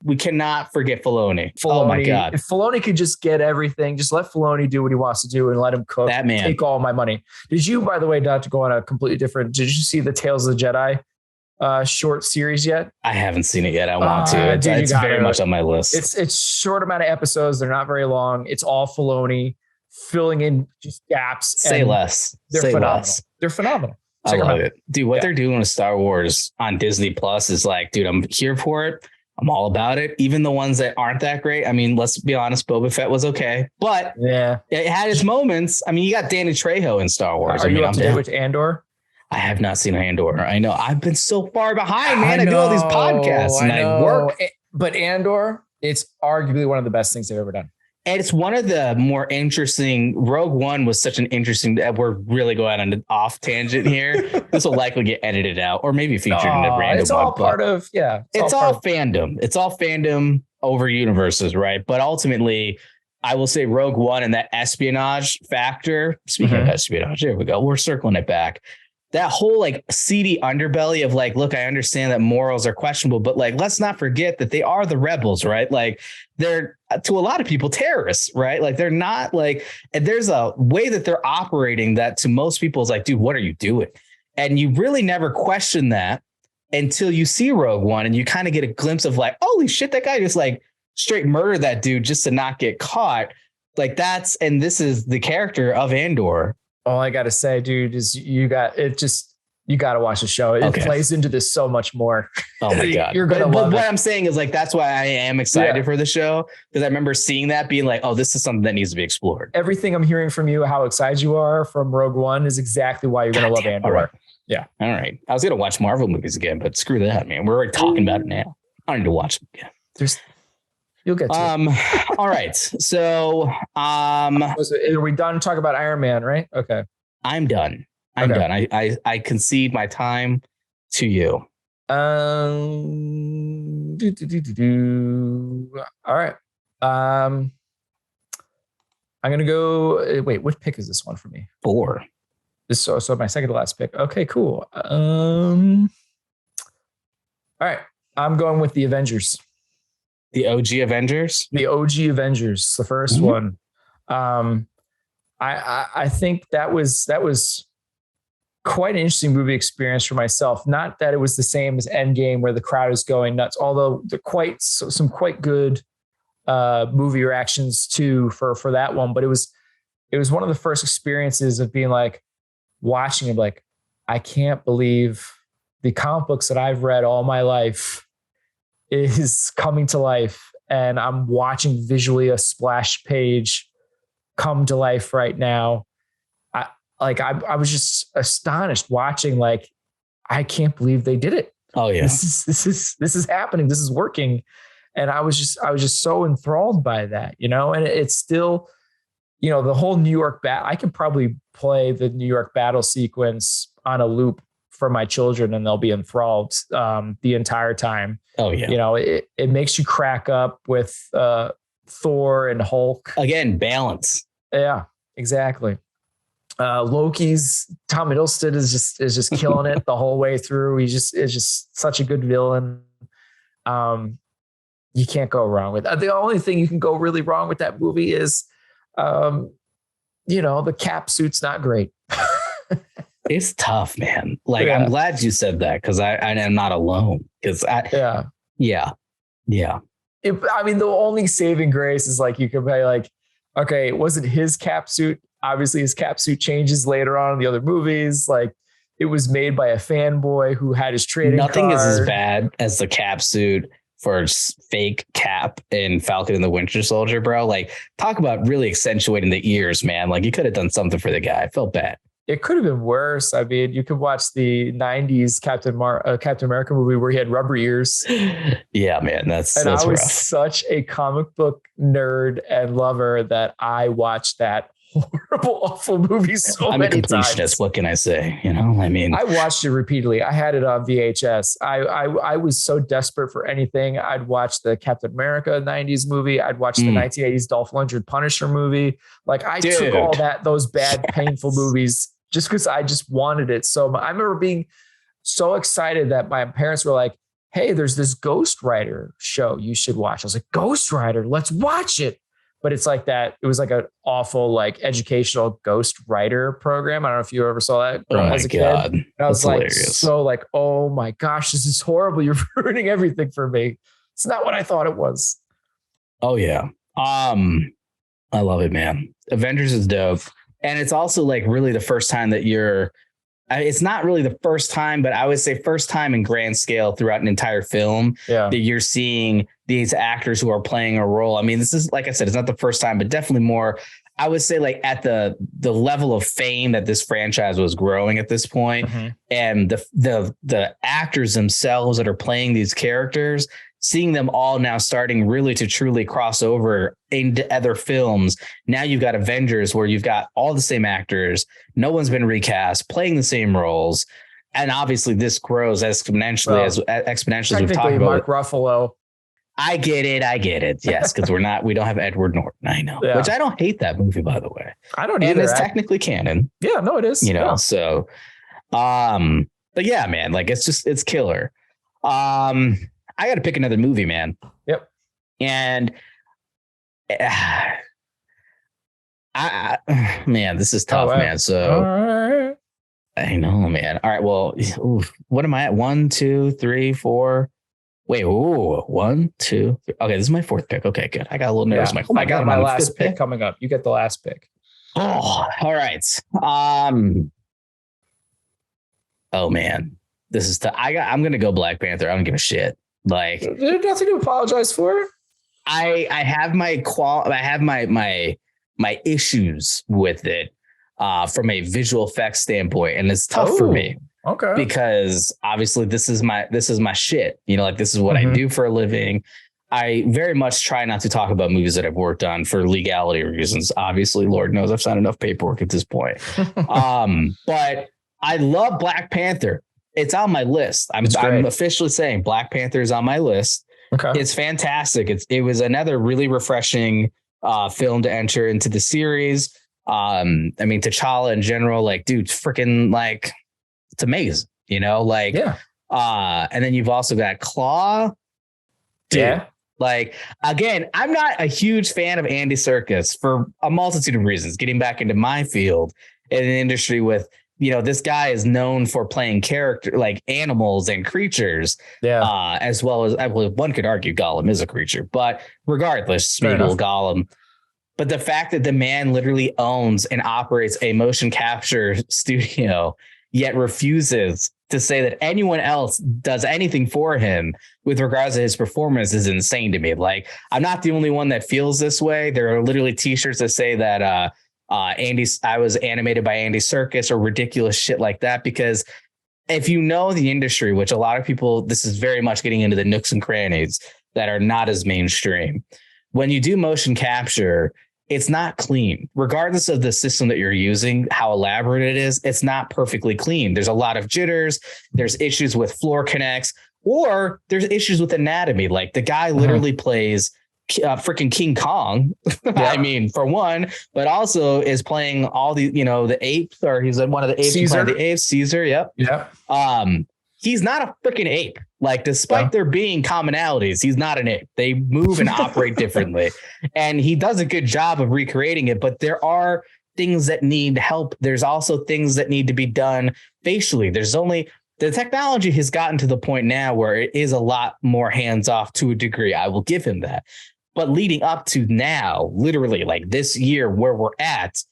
We cannot forget Filoni. Oh my God. If Filoni could just get everything, just let Filoni do what he wants to do and let him cook. That man. Take all my money. Did you, by the way, not to go on a completely different, did you see the Tales of the Jedi short series yet? I haven't seen it yet. I want to. It's very much on my list. It's short amount of episodes. They're not very long. It's all Filoni filling in just gaps. Say less. They're phenomenal. They're phenomenal. I love it. Dude, what they're doing with Star Wars on Disney Plus is like, dude, I'm here for it. I'm all about it. Even the ones that aren't that great. I mean, let's be honest, Boba Fett was okay, but it had its moments. I mean, you got Danny Trejo in Star Wars. Are you up to date with Andor? I have not seen Andor. I know. I've been so far behind, man. I do all these podcasts and I work. But Andor, it's arguably one of the best things they've ever done. And it's one of the more interesting. Rogue One was such an interesting. We're really going on an off tangent here. This will likely get edited out, or maybe featured in a random. It's all part of It's all fandom. It's all fandom over universes, right? But ultimately, I will say Rogue One and that espionage factor. Speaking of espionage, there we go. We're circling it back. That whole like seedy underbelly of like, look, I understand that morals are questionable, but like, let's not forget that they are the rebels, right? Like they're to a lot of people terrorists, right? Like they're not like, and there's a way that they're operating that to most people is like, dude, what are you doing? And you really never question that until you see Rogue One and you kind of get a glimpse of like, holy shit, that guy just like straight murdered that dude just to not get caught. Like and this is the character of Andor. All I got to say, dude, is you got to watch the show. It plays into this so much more. Oh my God. You're going to love it. What I'm saying is like, that's why I am excited for the show. Because I remember seeing that being like, oh, this is something that needs to be explored. Everything I'm hearing from you, how excited you are from Rogue One is exactly why you're going to love Andor. Right. Yeah. All right. I was going to watch Marvel movies again, but screw that, man. We're already talking about it now. I don't need to watch them again. You'll get to all right. So are we done talking about Iron Man, right? Okay. I'm done. I'm done. I concede my time to you. All right. I'm gonna go. Wait, what pick is this one for me? 4. This so my second to last pick. Okay, cool. All right. I'm going with the Avengers. The OG Avengers? The OG Avengers, the first one. I think that was quite an interesting movie experience for myself. Not that it was the same as Endgame where the crowd is going nuts, although some quite good movie reactions too for that one. But it was one of the first experiences of being like watching it, like, I can't believe the comic books that I've read all my life is coming to life, and I'm watching visually a splash page come to life right now. I was just astonished watching, like, I can't believe they did it. Oh yeah. This is happening. This is working. And I was just so enthralled by that, and it's still, the whole New York I could probably play the New York battle sequence on a loop for my children and they'll be enthralled the entire time. Oh yeah. It makes you crack up with Thor and Hulk. Again, balance. Yeah, exactly. Loki's Tom Hiddleston is just killing it the whole way through. Is just such a good villain. You can't go wrong with that. The only thing you can go really wrong with that movie is, the Cap suit's not great. It's tough, man. Like, I'm glad you said that because I am not alone. Because the only saving grace is like you could be like, okay, it wasn't his cap suit. Obviously, his cap suit changes later on in the other movies. Like, it was made by a fanboy who had his trading card. Nothing is as bad as the cap suit for fake Cap in Falcon and the Winter Soldier, bro. Like, talk about really accentuating the ears, man. Like, you could have done something for the guy. I felt bad. It could have been worse. I mean, you could watch the 90s Captain America movie where he had rubber ears. Yeah, man, that's I was rough. Such a comic book nerd and lover that I watched that horrible, awful movie so I'm many a completionist. times. What can I say? I watched it repeatedly. I had it on VHS. I was so desperate for anything. I'd watch the Captain America 90s movie. I'd watch the 1980s Dolph Lundgren Punisher movie. Like, I took all those bad, painful movies just because I just wanted it so much. I remember being so excited that my parents were like, hey, there's this Ghost Rider show you should watch. I was like, Ghost Rider, let's watch it. But it's like that. It was like an awful, like, educational Ghost Rider program. I don't know if you ever saw that as a kid. And I was like, hilarious. Oh my gosh, this is horrible. You're ruining everything for me. It's not what I thought it was. Oh yeah. I love it, man. Avengers is dope. And it's also like really the first time that you're it's not really the first time, but I would say first time in grand scale throughout an entire film that you're seeing these actors who are playing a role. I mean, this is, like I said, it's not the first time, but definitely more, I would say, like at the level of fame that this franchise was growing at this point, and the actors themselves that are playing these characters, seeing them all now starting really to truly cross over into other films. Now you've got Avengers where you've got all the same actors. No one's been recast, playing the same roles. And obviously this grows exponentially as we've talked about. Mark Ruffalo. I get it. Yes, because we don't have Edward Norton. I know, which I don't hate that movie, by the way. I don't either. And it's technically canon. Yeah, no, it is. So, but yeah, man, like it's killer. I got to pick another movie, man. Yep. And man, this is tough, man. So I know, man. All right. Well, what am I at? 1, 2, 3, 4. Wait, 1, 2, 3. Okay, this is my fourth pick. Okay, good. I got a little nervous. Yeah. I got my last pick coming up. You get the last pick. Oh, all right. Oh man, this is tough. I'm gonna go Black Panther. I don't give a shit. Like, there's nothing to apologize for. I have my issues with it from a visual effects standpoint, and it's tough for me. Okay. Because obviously this is my shit. Like this is what I do for a living. I very much try not to talk about movies that I've worked on for legality reasons. Obviously, Lord knows I've signed enough paperwork at this point. But I love Black Panther. It's on my list. I'm officially saying Black Panther is on my list. Okay. It's fantastic. It was another really refreshing film to enter into the series. I mean, T'Challa in general, like, dude, freaking like, it's amazing, like, and then you've also got Claw. Dude, yeah. Like, again, I'm not a huge fan of Andy Serkis for a multitude of reasons. Getting back into my field in an industry with, this guy is known for playing character like animals and creatures, as well as one could argue Gollum is a creature, but regardless, Smeagol, Gollum. But the fact that the man literally owns and operates a motion capture studio, yet refuses to say that anyone else does anything for him with regards to his performance is insane to me. Like, I'm not the only one that feels this way. There are literally t-shirts that say that I was animated by Andy Serkis or ridiculous shit like that. Because if you know the industry, which a lot of people, this is very much getting into the nooks and crannies that are not as mainstream. When you do motion capture, it's not clean, regardless of the system that you're using, how elaborate it is. It's not perfectly clean. There's a lot of jitters. There's issues with floor connects, or there's issues with anatomy. Like the guy literally plays freaking King Kong. I mean, for one, but also is playing all the, the apes, or he's one of the apes. Caesar. The apes, Caesar. Yep. Yeah. He's not a freaking ape. Like, despite there being commonalities, he's not an ape. They move and operate differently. And he does a good job of recreating it. But there are things that need help. There's also things that need to be done facially. The technology has gotten to the point now where it is a lot more hands off to a degree. I will give him that. But leading up to now, literally like this year where we're at,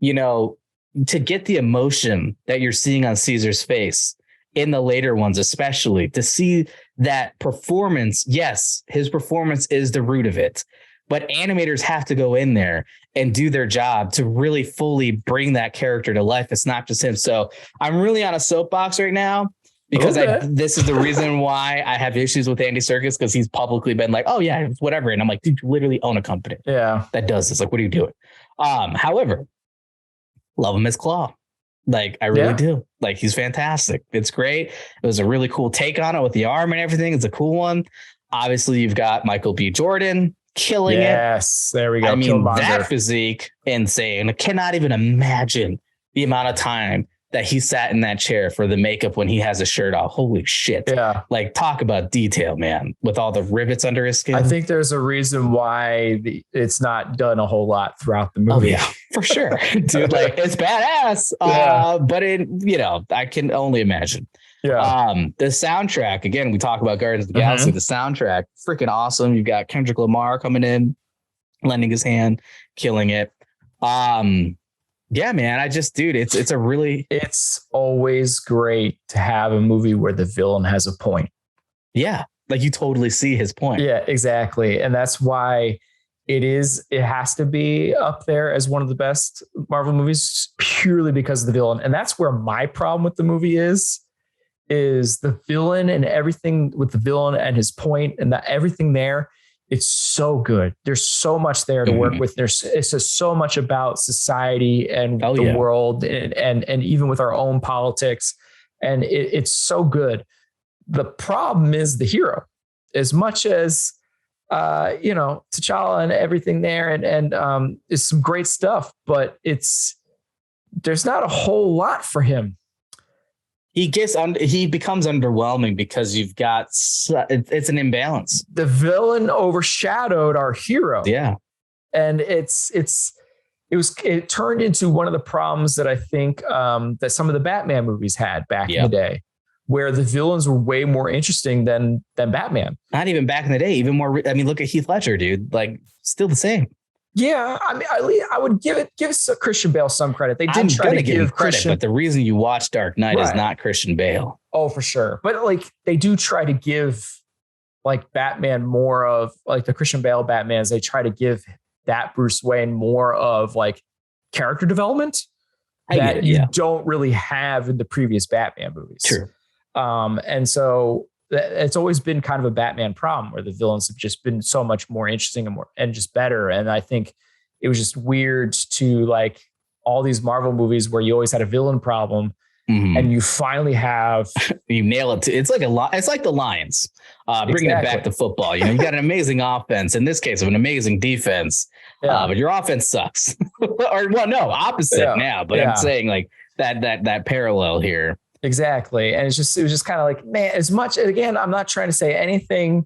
to get the emotion that you're seeing on Caesar's face, in the later ones, especially to see that performance. Yes, his performance is the root of it, but animators have to go in there and do their job to really fully bring that character to life. It's not just him. So I'm really on a soapbox right now because this is the reason why I have issues with Andy Serkis, because he's publicly been like, oh yeah, whatever. And I'm like, dude, you literally own a company that does this. Like, what are you doing? However, love him as Claw. Like, I really do. Like, he's fantastic. It's great. It was a really cool take on it with the arm and everything. It's a cool one. Obviously, you've got Michael B. Jordan killing it. Yes, there we go. I mean, that physique, insane. I cannot even imagine the amount of time that he sat in that chair for the makeup when he has a shirt off. Holy shit. Yeah. Like, talk about detail, man, with all the rivets under his skin. I think there's a reason why it's not done a whole lot throughout the movie. Oh, yeah, for sure. Dude, like, it's badass. But I can only imagine. Yeah. The soundtrack, again, we talk about Guardians of the Galaxy, the soundtrack, freaking awesome. You've got Kendrick Lamar coming in, lending his hand, killing it. Yeah, man. Dude, it's always great to have a movie where the villain has a point. Yeah. Like you totally see his point. Yeah, exactly. And that's why it has to be up there as one of the best Marvel movies purely because of the villain. And that's where my problem with the movie is the villain and everything with the villain and his point and that everything there. It's so good. There's so much there to work with. It's just so much about society and the world and even with our own politics. And it's so good. The problem is the hero, as much as, T'Challa and everything there and is some great stuff, but there's not a whole lot for him. He becomes underwhelming because you've got it's an imbalance. The villain overshadowed our hero. Yeah. And it turned into one of the problems that I think that some of the Batman movies had back in the day, where the villains were way more interesting than Batman. Not even back in the day, even more. I mean, look at Heath Ledger, dude. Like, still the same. Yeah, I mean, I would give Christian Bale some credit. They did try to give credit, but the reason you watch Dark Knight is not Christian Bale. Oh, for sure. But like, they do try to give like Batman more of like the Christian Bale Batmans. They try to give that Bruce Wayne more of like character development that you don't really have in the previous Batman movies. True. And so it's always been kind of a Batman problem where the villains have just been so much more interesting and just better. And I think it was just weird to like all these Marvel movies where you always had a villain problem and you finally have, you nail it. It's like the Lions, bringing it back to football. You know, you got an amazing offense, in this case of an amazing defense, but your offense sucks opposite now, but I'm saying like that parallel here. Exactly. And it was just kind of like, man, as much, again, I'm not trying to say anything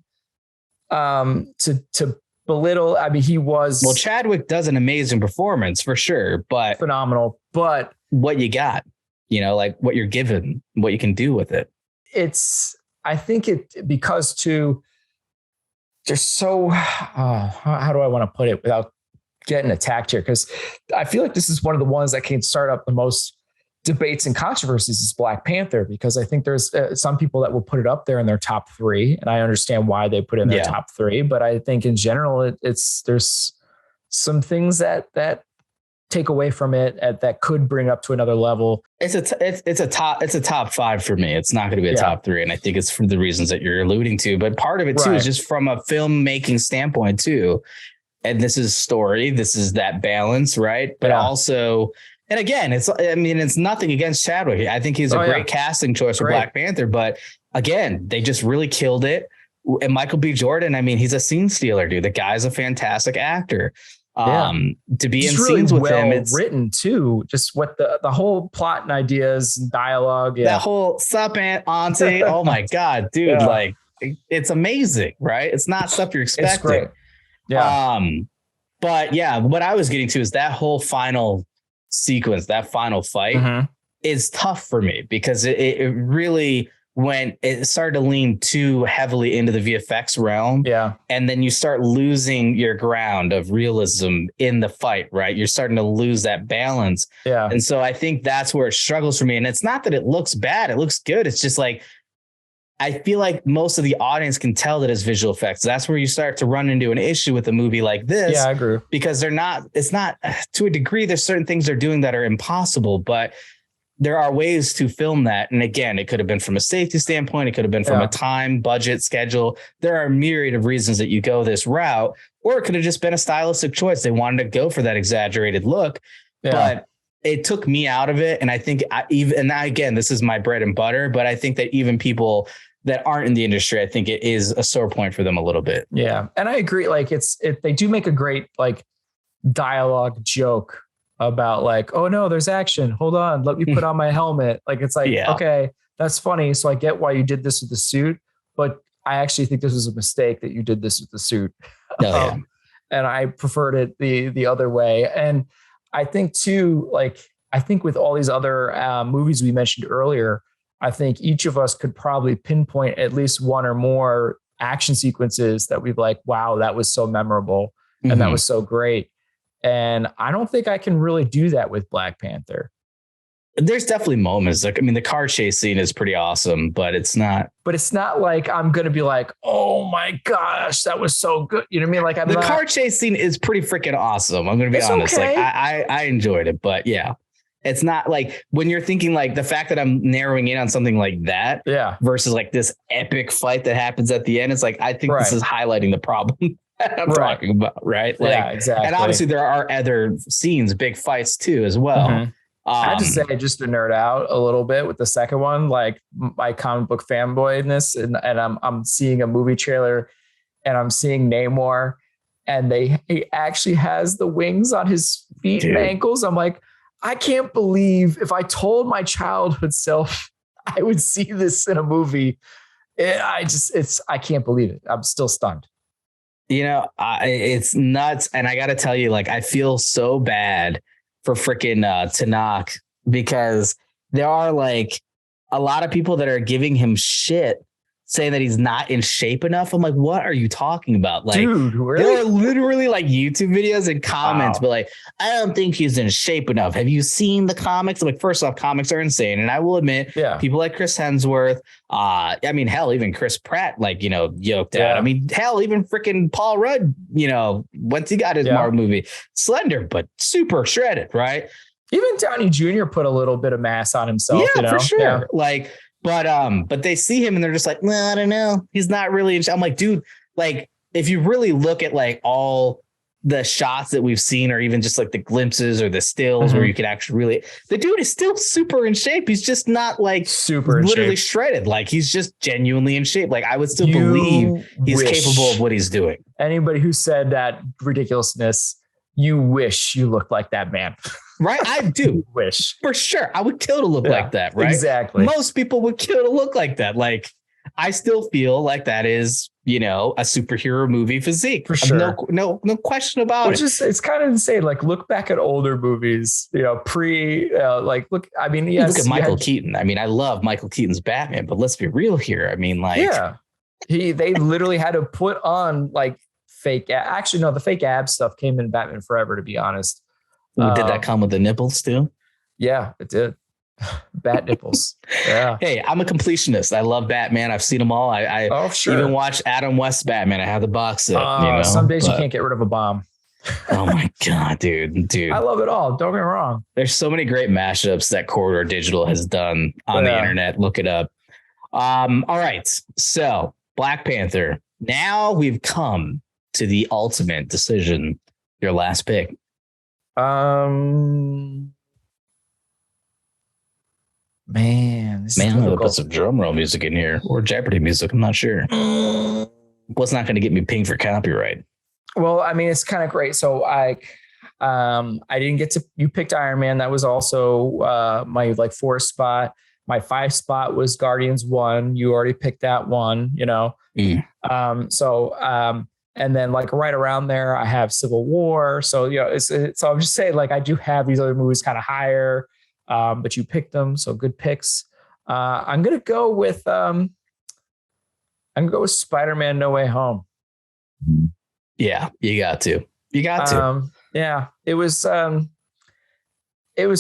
to belittle. I mean, well, Chadwick does an amazing performance for sure, but phenomenal, but what you got, like what you're given, what you can do with it. I think because too, there's so, how do I want to put it without getting attacked here? Because I feel like this is one of the ones that can start up the most debates and controversies is Black Panther, because I think there's some people that will put it up there in their top 3, and I understand why they put it in their top 3. But I think in general, there's some things that take away from it that could bring up to another level. It's a top 5 for me. It's not going to be a top 3, and I think it's for the reasons that you're alluding to. But part of it too is just from a filmmaking standpoint too. And this is story. This is that balance, right? But also. And again, it's nothing against Chadwick. I think he's a great casting choice for Black Panther. But again, they just really killed it. And Michael B. Jordan, I mean, he's a scene stealer, dude. The guy's a fantastic actor. To be in really scenes with him, it's written too. Just what the whole plot and ideas and dialogue. Yeah. That whole sup Aunt Auntie. Oh my God, dude! Like it's amazing, right? It's not stuff you're expecting. It's great. Yeah. But yeah, what I was getting to is that whole final sequence, that final fight is tough for me because it really it started to lean too heavily into the VFX realm. Yeah. And then you start losing your ground of realism in the fight, right? You're starting to lose that balance. Yeah. And so I think that's where it struggles for me. And it's not that it looks bad. It looks good. It's just like, I feel like most of the audience can tell that it's visual effects. That's where you start to run into an issue with a movie like this. Yeah, I agree. Because it's not to a degree, there's certain things they're doing that are impossible, but there are ways to film that. And again, it could have been from a safety standpoint. It could have been from a time, budget, schedule. There are a myriad of reasons that you go this route, or it could have just been a stylistic choice. They wanted to go for that exaggerated look, but it took me out of it. And I think again, this is my bread and butter, but I think that even people that aren't in the industry, I think it is a sore point for them a little bit. Yeah. And I agree. Like they do make a great like dialogue joke about like, oh no, there's action. Hold on. Let me put on my helmet. Like, it's like, okay, that's funny. So I get why you did this with the suit, but I actually think this was a mistake that you did this with the suit. And I preferred it the other way. And I think too, like, I think with all these other movies we mentioned earlier, I think each of us could probably pinpoint at least one or more action sequences that we've like, wow, that was so memorable and that was so great. And I don't think I can really do that with Black Panther. There's definitely moments. Like, I mean, the car chase scene is pretty awesome, but it's not. But it's not like I'm going to be like, oh my gosh, that was so good. You know what I mean? Like the car chase scene is pretty freaking awesome. I'm going to be honest. Okay. Like I enjoyed it, but yeah, it's not like when you're thinking like the fact that I'm narrowing in on something like that versus like this epic fight that happens at the end. It's like, I think this is highlighting the problem that I'm talking about. Right. Like, yeah, exactly. And obviously there are other scenes, big fights too, as well. Mm-hmm. I have to say, just to nerd out a little bit with the second one, like my comic book fanboyness, and I'm seeing a movie trailer, and I'm seeing Namor, and he actually has the wings on his feet and ankles. I'm like, I can't believe if I told my childhood self I would see this in a movie. I can't believe it. I'm still stunned. You know, it's nuts, and I got to tell you, like, I feel so bad for freaking Tanakh, because there are like a lot of people that are giving him shit saying that he's not in shape enough. I'm like, what are you talking about? Like, dude, really? There are literally like YouTube videos and comments, but like, I don't think he's in shape enough. Have you seen the comics? I'm like, first off, comics are insane. And I will admit, people like Chris Hemsworth, I mean, hell, even Chris Pratt, like, you know, yoked out. I mean, hell, even freaking Paul Rudd, you know, once he got his Marvel movie, slender, but super shredded, right? Even Downey Jr. put a little bit of mass on himself. Yeah, you know? For sure. Yeah. Like, but they see him and they're just like, well, I don't know. He's not really in. I'm like, dude, like, if you really look at like all the shots that we've seen, or even just like the glimpses or the stills where you can actually really, the dude is still super in shape. He's just not like super literally shredded. Like, he's just genuinely in shape. Like, I would still believe he's capable of what he's doing. Anybody who said that ridiculousness, you wish you looked like that man. Right. I do wish, for sure. I would kill to look like that. Right. Exactly. Most people would kill to look like that. Like, I still feel like that is, you know, a superhero movie physique. For sure. No question about it. It's kind of insane. Like, look back at older movies, you know, look, I mean, yes. Look at Michael Keaton. I mean, I love Michael Keaton's Batman, but let's be real here. I mean, like, they literally had to put on like fake. Actually, no, the fake ab stuff came in Batman Forever, to be honest. Did that come with the nipples too? Yeah, it did. Bat nipples. Yeah. Hey, I'm a completionist. I love Batman. I've seen them all. I even watched Adam West's Batman. I have the box set. You know, some days you can't get rid of a bomb. Oh my God, dude. I love it all. Don't get me wrong. There's so many great mashups that Corridor Digital has done on the internet. Look it up. All right. So Black Panther. Now we've come to the ultimate decision. Your last pick. Man, I'm gonna put some drum roll music in here, or Jeopardy music. I'm not sure. What's not going to get me pinged for copyright? Well, I mean, it's kind of great. So I didn't get to. You picked Iron Man. That was also my like 4th spot. My 5th spot was Guardians 1. You already picked that one. You know. And then like right around there, I have Civil War. So, you know, so I'm just saying, like, I do have these other movies kind of higher, but you picked them. So good picks. I'm going to go with Spider-Man No Way Home. Yeah, you got to. Yeah, it was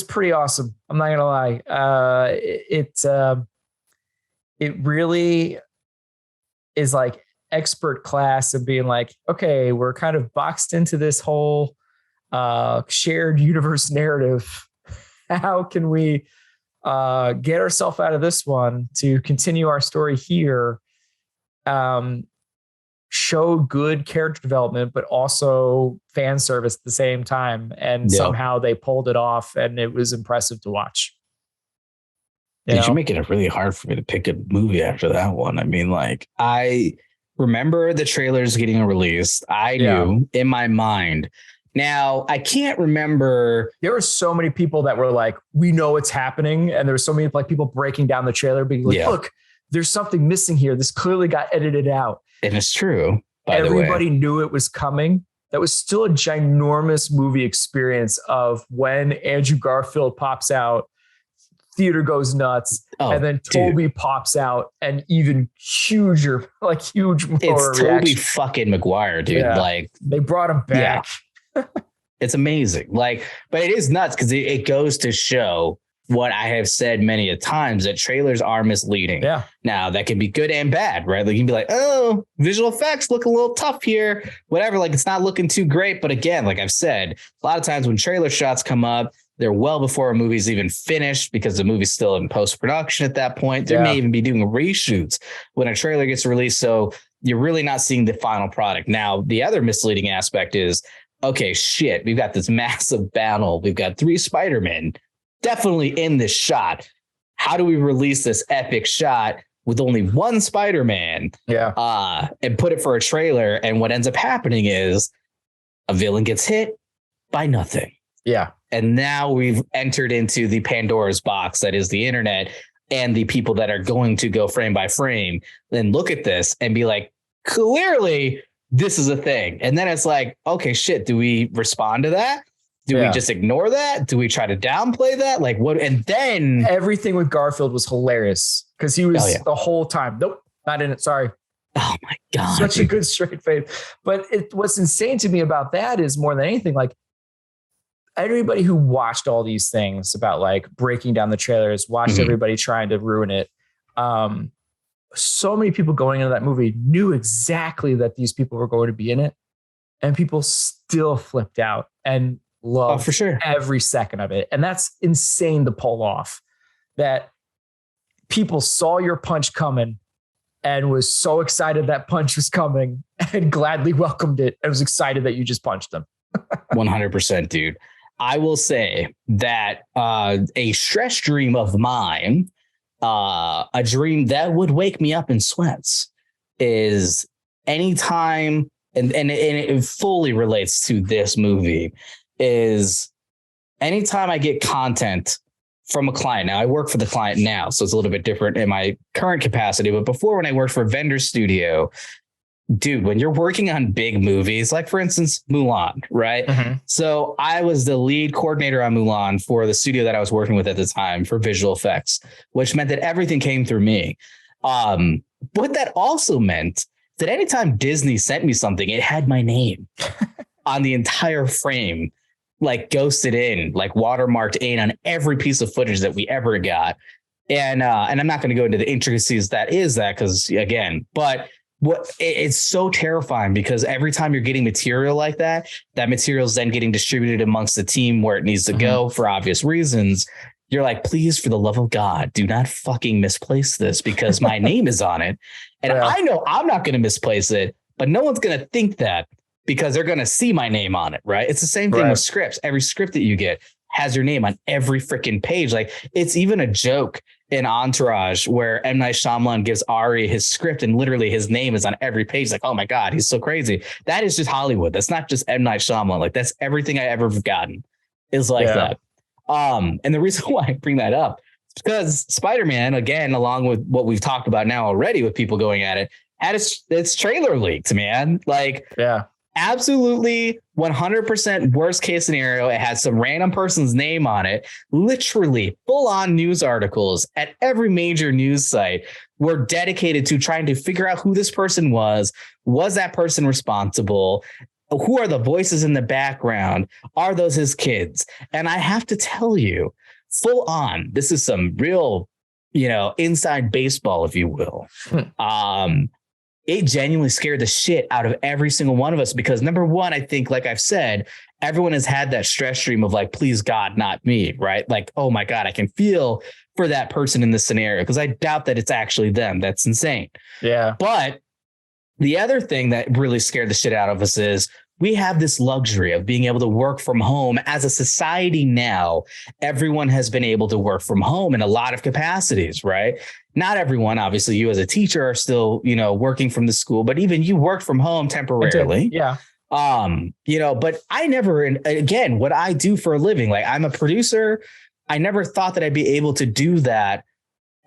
pretty awesome. I'm not going to lie. It really is like expert class of being like, okay, we're kind of boxed into this whole shared universe narrative. How can we get ourselves out of this one to continue our story here? Show good character development, but also fan service at the same time. And somehow they pulled it off, and it was impressive to watch. You're making it really hard for me to pick a movie after that one. I mean, like, I remember the trailers getting released. I knew in my mind. Now, I can't remember. There were so many people that were like, we know what's happening. And there were so many like people breaking down the trailer being like, look, there's something missing here. This clearly got edited out. And it's true. Everybody knew it was coming. That was still a ginormous movie experience of when Andrew Garfield pops out, theater goes nuts, and then Toby pops out, and even huge more it's reaction. Toby fucking Maguire, dude. Like, they brought him back. It's amazing. Like, but it is nuts because it goes to show what I have said many a times, that trailers are misleading. Yeah. Now that can be good and bad, right? Like you can be like, oh, visual effects look a little tough here, whatever. Like it's not looking too great. But again, like I've said, a lot of times when trailer shots come up, they're well before a movie's even finished because the movie's still in post-production at that point. They may even be doing reshoots when a trailer gets released. So you're really not seeing the final product. Now, the other misleading aspect is, okay, shit, we've got this massive battle. We've got 3 Spider-Men definitely in this shot. How do we release this epic shot with only 1 Spider-Man? And put it for a trailer. And what ends up happening is a villain gets hit by nothing. Yeah. And now we've entered into the Pandora's box that is the internet, and the people that are going to go frame by frame, then look at this and be like, clearly this is a thing. And then it's like, okay, shit, do we respond to that? Do we just ignore that? Do we try to downplay that? Like what? And then everything with Garfield was hilarious because he was the whole time. Nope, not in it. Sorry. Oh my God. Such a good straight face. But what's insane to me about that is more than anything, like everybody who watched all these things about like breaking down the trailers, watched everybody trying to ruin it. So many people going into that movie knew exactly that these people were going to be in it, and people still flipped out and loved for sure every second of it. And that's insane to pull off, that people saw your punch coming and was so excited that punch was coming and gladly welcomed it and was excited that you just punched them. 100%, dude. I will say that a stress dream of mine, a dream that would wake me up in sweats, is anytime, and it fully relates to this movie, is anytime I get content from a client. Now I work for the client now, so it's a little bit different in my current capacity. But before, when I worked for a vendor studio, dude, when you're working on big movies, like for instance, Mulan, right? So I was the lead coordinator on Mulan for the studio that I was working with at the time for visual effects, which meant that everything came through me. But that also meant that anytime Disney sent me something, it had my name on the entire frame, like ghosted in, like watermarked in on every piece of footage that we ever got. And I'm not going to go into the intricacies because again, but it's so terrifying because every time you're getting material like that material is then getting distributed amongst the team where it needs to go for obvious reasons. You're like, please, for the love of God, do not fucking misplace this because my name is on it. And I know I'm not going to misplace it, but no one's going to think that because they're going to see my name on it. Right. It's the same thing with scripts. Every script that you get has your name on every freaking page. Like it's even a joke in Entourage where M. Night Shyamalan gives Ari his script and literally his name is on every page. Like, oh my God, he's so crazy. That is just Hollywood. That's not just M. Night Shyamalan. Like that's everything I ever have gotten is like that. And the reason why I bring that up is because Spider-Man, again, along with what we've talked about now already with people going at it, had its trailer leaked, man. Like, absolutely 100% worst case scenario. It had some random person's name on it. Literally full on news articles at every major news site were dedicated to trying to figure out who this person was. Was that person responsible? Who are the voices in the background? Are those his kids? And I have to tell you, full on, this is some real, inside baseball, if you will. It genuinely scared the shit out of every single one of us because number one, I think, like I've said, everyone has had that stress dream of like, please God, not me, right? Like, oh my God, I can feel for that person in this scenario because I doubt that it's actually them. That's insane. Yeah. But the other thing that really scared the shit out of us is we have this luxury of being able to work from home as a society now. Everyone has been able to work from home in a lot of capacities, right? Not everyone, obviously, you as a teacher are still, working from the school, but even you work from home temporarily. Yeah. But I never, again, what I do for a living, like I'm a producer. I never thought that I'd be able to do that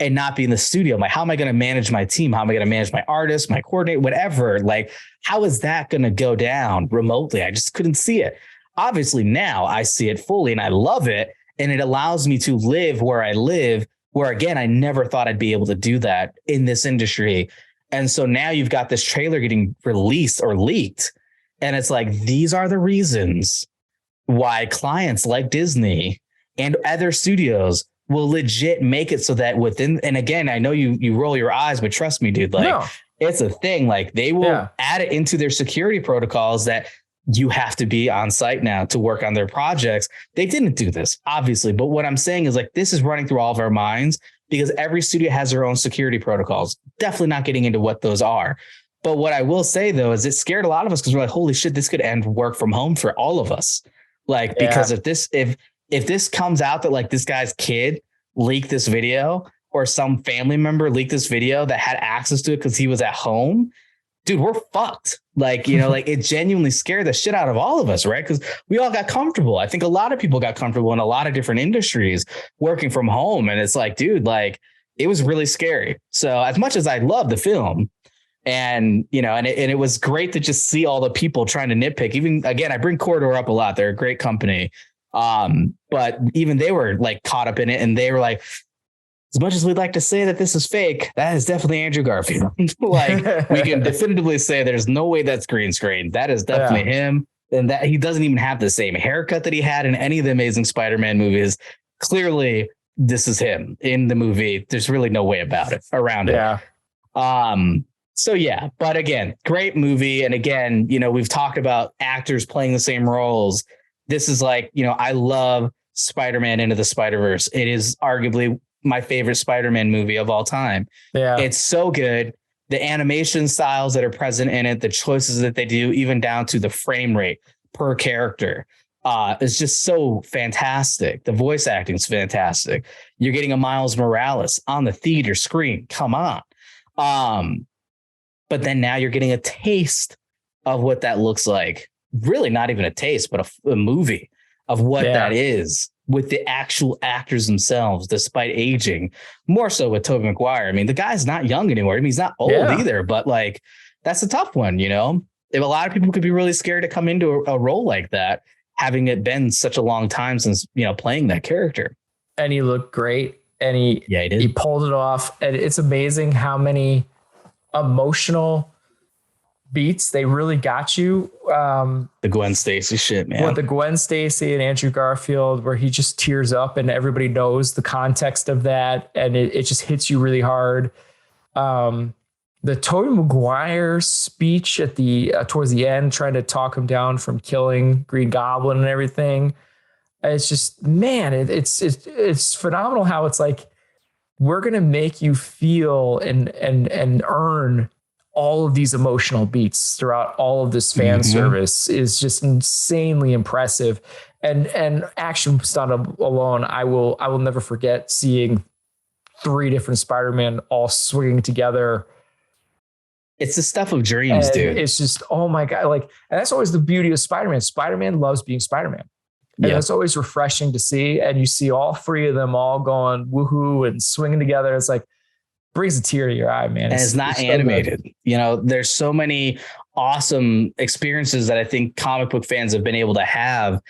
and not be in the studio. I'm like, how am I going to manage my team? How am I going to manage my artists, my coordinator, whatever? Like, how is that going to go down remotely? I just couldn't see it. Obviously, now I see it fully and I love it. And it allows me to live where I live, where, again, I never thought I'd be able to do that in this industry. And so now you've got this trailer getting released or leaked. And it's like, these are the reasons why clients like Disney and other studios will legit make it so that within, and again, I know you roll your eyes, but trust me, dude, like No. it's a thing. Like they will add it into their security protocols that you have to be on site now to work on their projects. They didn't do this, obviously. But what I'm saying is like, this is running through all of our minds because every studio has their own security protocols. Definitely not getting into what those are. But what I will say, though, is it scared a lot of us because we're like, holy shit, this could end work from home for all of us. Like, because if this comes out that like this guy's kid leaked this video or some family member leaked this video that had access to it because he was at home, dude, we're fucked. Like, you know, like it genuinely scared the shit out of all of us, right? Because we all got comfortable. I think a lot of people got comfortable in a lot of different industries working from home. And it's like, dude, like it was really scary. So as much as I love the film and, you know, and it was great to just see all the people trying to nitpick. Even again, I bring Corridor up a lot. They're a great company. But even they were like caught up in it and they were like, as much as we'd like to say that this is fake, that is definitely Andrew Garfield. Like we can definitively say there's no way that's green screen. That is definitely him. And that he doesn't even have the same haircut that he had in any of the Amazing Spider-Man movies. Clearly, this is him in the movie. There's really no way around it. Yeah. So yeah, but again, great movie. And again, you know, we've talked about actors playing the same roles. This is like, you know, I love Spider-Man Into the Spider-Verse. It is arguably my favorite Spider-Man movie of all time. Yeah. It's so good. The animation styles that are present in it, the choices that they do, even down to the frame rate per character, is just so fantastic. The voice acting is fantastic. You're getting a Miles Morales on the theater screen. Come on. But then now you're getting a taste of what that looks like. Really not even a taste, but a movie of what that is with the actual actors themselves, despite aging, more so with Tobey Maguire. I mean, the guy's not young anymore. I mean, he's not old either, but like, that's a tough one, you know? If a lot of people could be really scared to come into a role like that, having it been such a long time since, you know, playing that character. And he looked great. And he pulled it off. And it's amazing how many emotional beats they really got you. The Gwen Stacy shit, man. With the Gwen Stacy and Andrew Garfield, where he just tears up and everybody knows the context of that, and it just hits you really hard. The Tobey Maguire speech at the towards the end, trying to talk him down from killing Green Goblin and everything. It's just, man, it's phenomenal how it's like, we're gonna make you feel and earn all of these emotional beats throughout all of this fan service is just insanely impressive. And action stunt alone, I will never forget seeing 3 different Spider-Man all swinging together. It's the stuff of dreams, dude. It's just, oh my God. Like, and that's always the beauty of Spider-Man. Spider-Man loves being Spider-Man. And it's always refreshing to see. And you see all 3 of them all going woohoo and swinging together. It's like, brings a tear to your eye, man. And it's not animated. So you know, there's so many awesome experiences that I think comic book fans have been able to have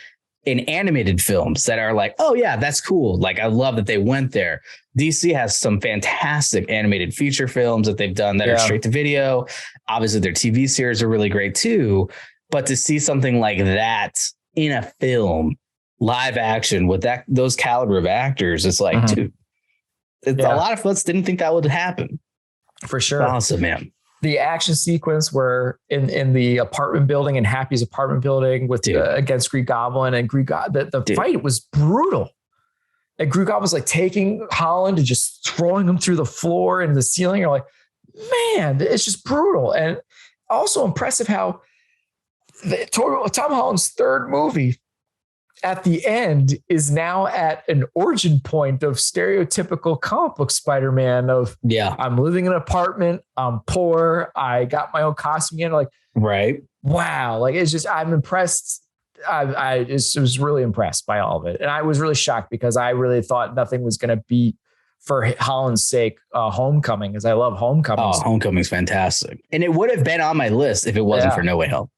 in animated films that are like, oh yeah, that's cool. Like, I love that they went there. DC has some fantastic animated feature films that they've done that are straight to video. Obviously their TV series are really great too, but to see something like that in a film, live action with those caliber of actors, it's like, dude, a lot of us didn't think that would happen. For sure. Awesome, man. The action sequence where in the apartment building, in Happy's apartment building with against Green Goblin, and the fight was brutal. And Green Goblin was like taking Holland and just throwing him through the floor and the ceiling. You're like, man, it's just brutal. And also impressive how Tom Holland's 3rd movie at the end is now at an origin point of stereotypical comic book Spider-Man of, I'm living in an apartment, I'm poor, I got my own costume again. Like, wow. Like, it's just, I'm impressed. I was really impressed by all of it. And I was really shocked because I really thought nothing was going to be, for Holland's sake, Homecoming, because I love Homecoming. Oh, Homecoming's fantastic. And it would have been on my list if it wasn't for No Way Home.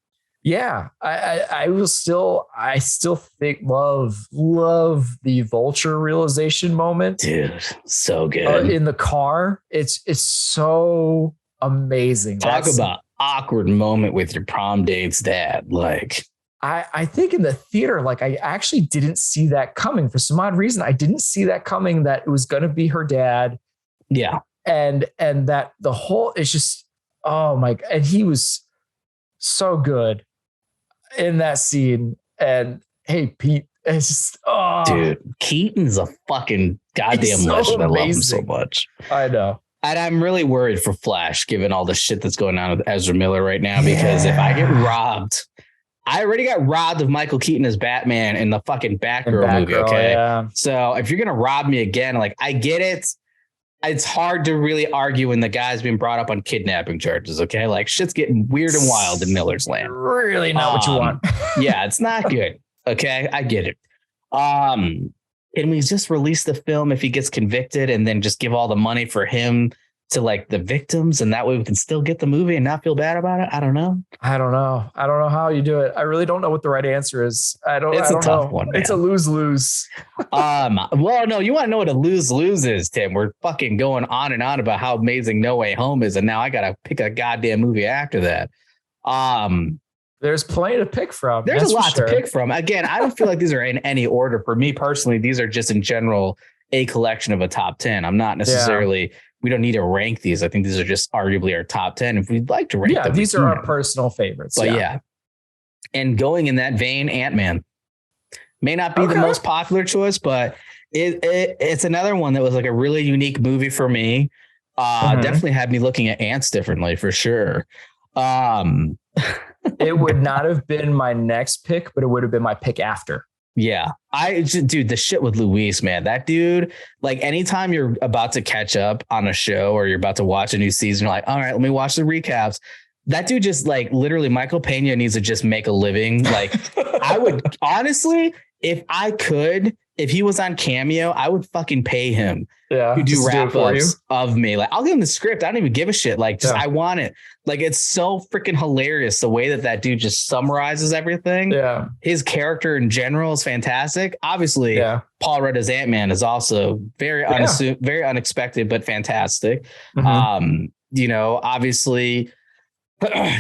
Yeah, I still think love the Vulture realization moment, dude. So good in the car. It's so amazing. Talk about awkward moment with your prom date's dad. Like, I think in the theater, like I actually didn't see that coming for some odd reason. I didn't see that coming, that it was going to be her dad. Yeah. And that the whole, it's just, oh my, and he was so good in that scene. And hey, Pete, it's just, oh, dude, Keaton's a fucking goddamn so legend. I love him so amazing. much. I know. And I'm really worried for Flash, given all the shit that's going on with Ezra Miller right now, because if I get robbed, I already got robbed of Michael Keaton as Batman in the fucking Batgirl movie. Okay. Yeah. So if you're going to rob me again, like, I get it. It's hard to really argue when the guy's been brought up on kidnapping charges. Okay. Like, shit's getting weird and wild in Miller's land. Really not what you want. Yeah, it's not good. Okay. I get it. Can we just release the film if he gets convicted and then just give all the money for him to like the victims, and that way we can still get the movie and not feel bad about it? I don't know. I don't know how you do it. I really don't know what the right answer is. It's a tough one, man. It's a lose-lose. Well, no, you want to know what a lose-lose is, Tim? We're fucking going on and on about how amazing No Way Home is, and now I gotta pick a goddamn movie after that. There's plenty to pick from. There's a lot to pick from. Again, I don't feel like these are in any order. For me personally, these are just in general a collection of a top 10. I'm not necessarily, we don't need to rank these. I think these are just arguably our top 10. If we'd like to rank them. These are our personal favorites. But yeah. And going in that vein, Ant-Man may not be the most popular choice, but it's another one that was like a really unique movie for me. Definitely had me looking at ants differently for sure. It would not have been my next pick, but it would have been my pick after. Yeah. Dude, the shit with Luis, man, that dude, like anytime you're about to catch up on a show or you're about to watch a new season, you're like, all right, let me watch the recaps. That dude just like literally Michael Pena needs to just make a living. Like I would honestly, if he was on Cameo, I would fucking pay him to do wrap-ups of me. Like, I'll give him the script. I don't even give a shit. Like, I want it. Like, it's so freaking hilarious the way that dude just summarizes everything. Yeah. His character in general is fantastic. Obviously, Paul Rudd as Ant-Man is also very unexpected, but fantastic. Obviously,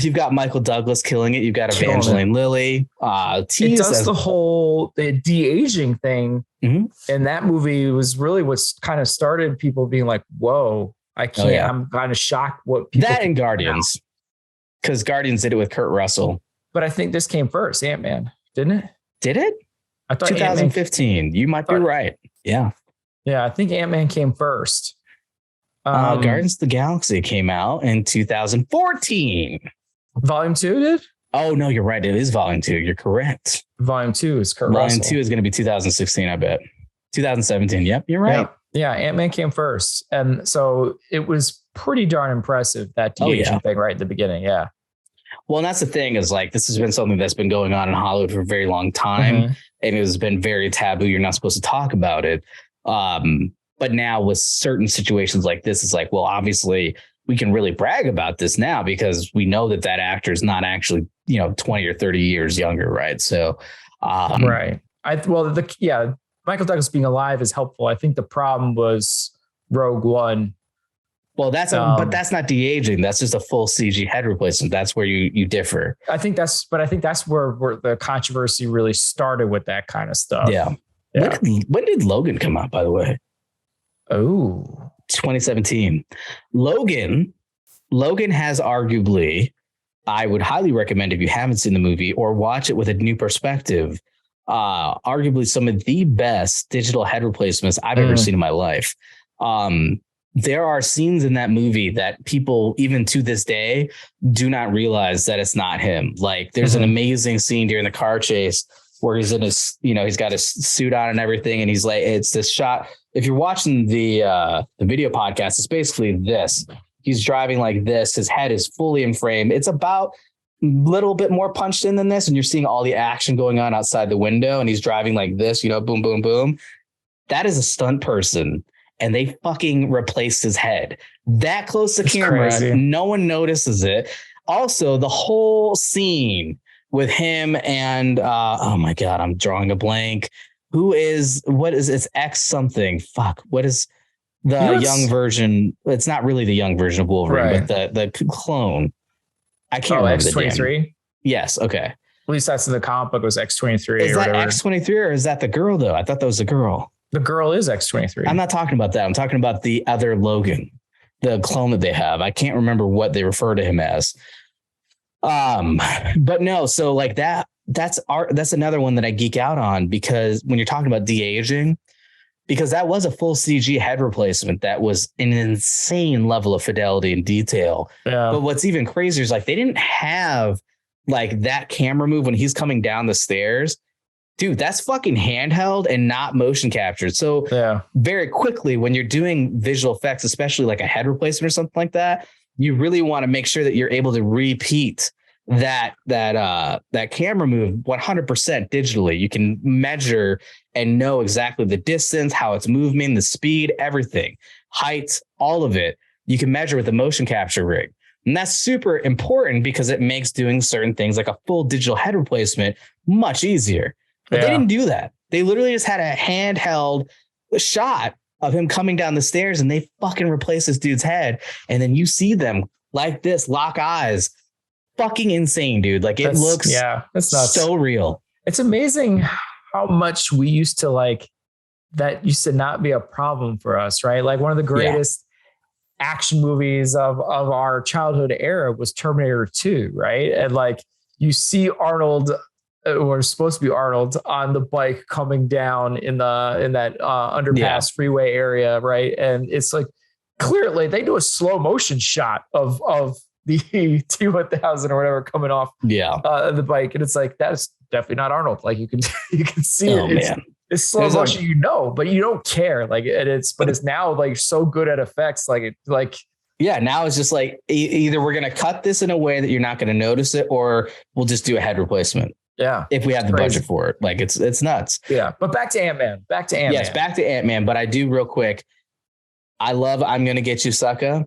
you've got Michael Douglas killing it. You've got Evangeline Lilly. It does the whole de-aging thing. And that movie was really what's kind of started people being like, whoa, I can't. I'm kind of shocked what people. That and Guardians. Because Guardians did it with Kurt Russell. But I think this came first, Ant-Man, didn't it? Did it? I thought 2015. You might be right. Yeah. Yeah, I think Ant-Man came first. Guardians of the Galaxy came out in 2014. Volume 2 did? Oh, no, you're right. It is Volume 2. You're correct. Volume 2 is Kurt Russell. Volume 2 is going to be 2016, I bet. 2017. Yep, you're right. Yeah, Ant-Man came first. And so it was pretty darn impressive, that de-aging thing right at the beginning. Yeah. Well, and that's the thing is like, this has been something that's been going on in Hollywood for a very long time. And it has been very taboo. You're not supposed to talk about it. But now with certain situations like this, it's like, well, obviously we can really brag about this now because we know that actor is not actually, 20 or 30 years younger. Right. So, right. Michael Douglas being alive is helpful. I think the problem was Rogue One. Well, but that's not de-aging. That's just a full CG head replacement. That's where you differ. I think that's where the controversy really started with that kind of stuff. Yeah. When did Logan come out, by the way? Oh, 2017. Logan has arguably, I would highly recommend if you haven't seen the movie or watch it with a new perspective, arguably some of the best digital head replacements I've ever seen in my life. There are scenes in that movie that people, even to this day, do not realize that it's not him. Like there's an amazing scene during the car chase where he's in his, he's got his suit on and everything. And he's like, it's this shot. If you're watching the video podcast, it's basically this. He's driving like this. His head is fully in frame. It's about a little bit more punched in than this. And you're seeing all the action going on outside the window. And he's driving like this, boom, boom, boom. That is a stunt person. And they fucking replaced his head that close to cameras. Crazy. No one notices it. Also, the whole scene with him and oh my God, I'm drawing a blank. It's X something. Fuck. What is the young version? It's not really the young version of Wolverine, but the clone. I can't remember. X-23. Yes. Okay. At least that's in the comic book. It was X-23. Is or that whatever. X-23 or is that the girl though? I thought that was the girl. The girl is X-23. I'm not talking about that. I'm talking about the other Logan, the clone that they have. I can't remember what they refer to him as. But no, so like that's another one that I geek out on, because when you're talking about de-aging, because that was a full CG head replacement that was an insane level of fidelity and detail. Yeah. But what's even crazier is like they didn't have like that camera move when he's coming down the stairs. Dude, that's fucking handheld and not motion captured. So very quickly, when you're doing visual effects, especially like a head replacement or something like that, you really want to make sure that you're able to repeat that camera move 100% digitally. You can measure and know exactly the distance, how it's moving, the speed, everything, height, all of it. You can measure with the motion capture rig. And that's super important because it makes doing certain things like a full digital head replacement much easier. But they didn't do that. They literally just had a handheld shot of him coming down the stairs and they fucking replace this dude's head. And then you see them like this, lock eyes. Fucking insane, dude. Like it looks that's nuts. So real. It's amazing how much we used to like that used to not be a problem for us, right? Like one of the greatest action movies of our childhood era was Terminator 2, right? And like you see Arnold, or supposed to be Arnold, on the bike coming down in that underpass freeway area, right? And it's like clearly they do a slow motion shot of the T1000 or whatever coming off the bike, and it's like that's definitely not Arnold. Like you can see it. It's slow motion, but you don't care. Like but it's now like so good at effects. Now it's just like either we're gonna cut this in a way that you're not gonna notice it, or we'll just do a head replacement. Yeah, if we have the budget for it. Like it's nuts. Yeah, but back to Ant-Man. Yes, back to Ant-Man. But I do real quick. I love I'm Gonna Get You, Sucker.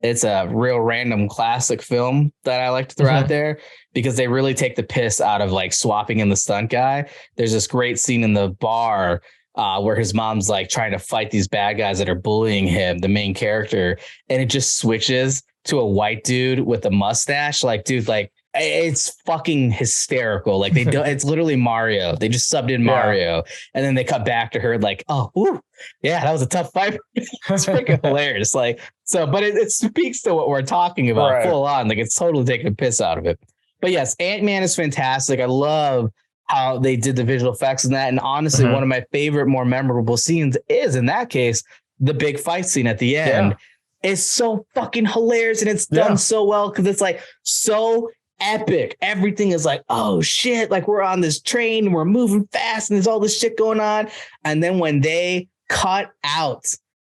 It's a real random classic film that I like to throw out there because they really take the piss out of like swapping in the stunt guy. There's this great scene in the bar where his mom's like trying to fight these bad guys that are bullying him, the main character. And it just switches to a white dude with a mustache. Like, dude, like it's fucking hysterical. Like they don't, it's literally Mario. They just subbed in Mario and then they cut back to her like, oh, woo, yeah, that was a tough fight. It's freaking hilarious. Like, so, but it speaks to what we're talking about full on. Like it's totally taking a piss out of it. But yes, Ant-Man is fantastic. I love how they did the visual effects in that. And honestly, one of my favorite, more memorable scenes is in that case, the big fight scene at the end. It's so fucking hilarious. And it's done so well because it's like so epic. Everything is like, oh shit, like we're on this train, we're moving fast and there's all this shit going on. And then when they cut out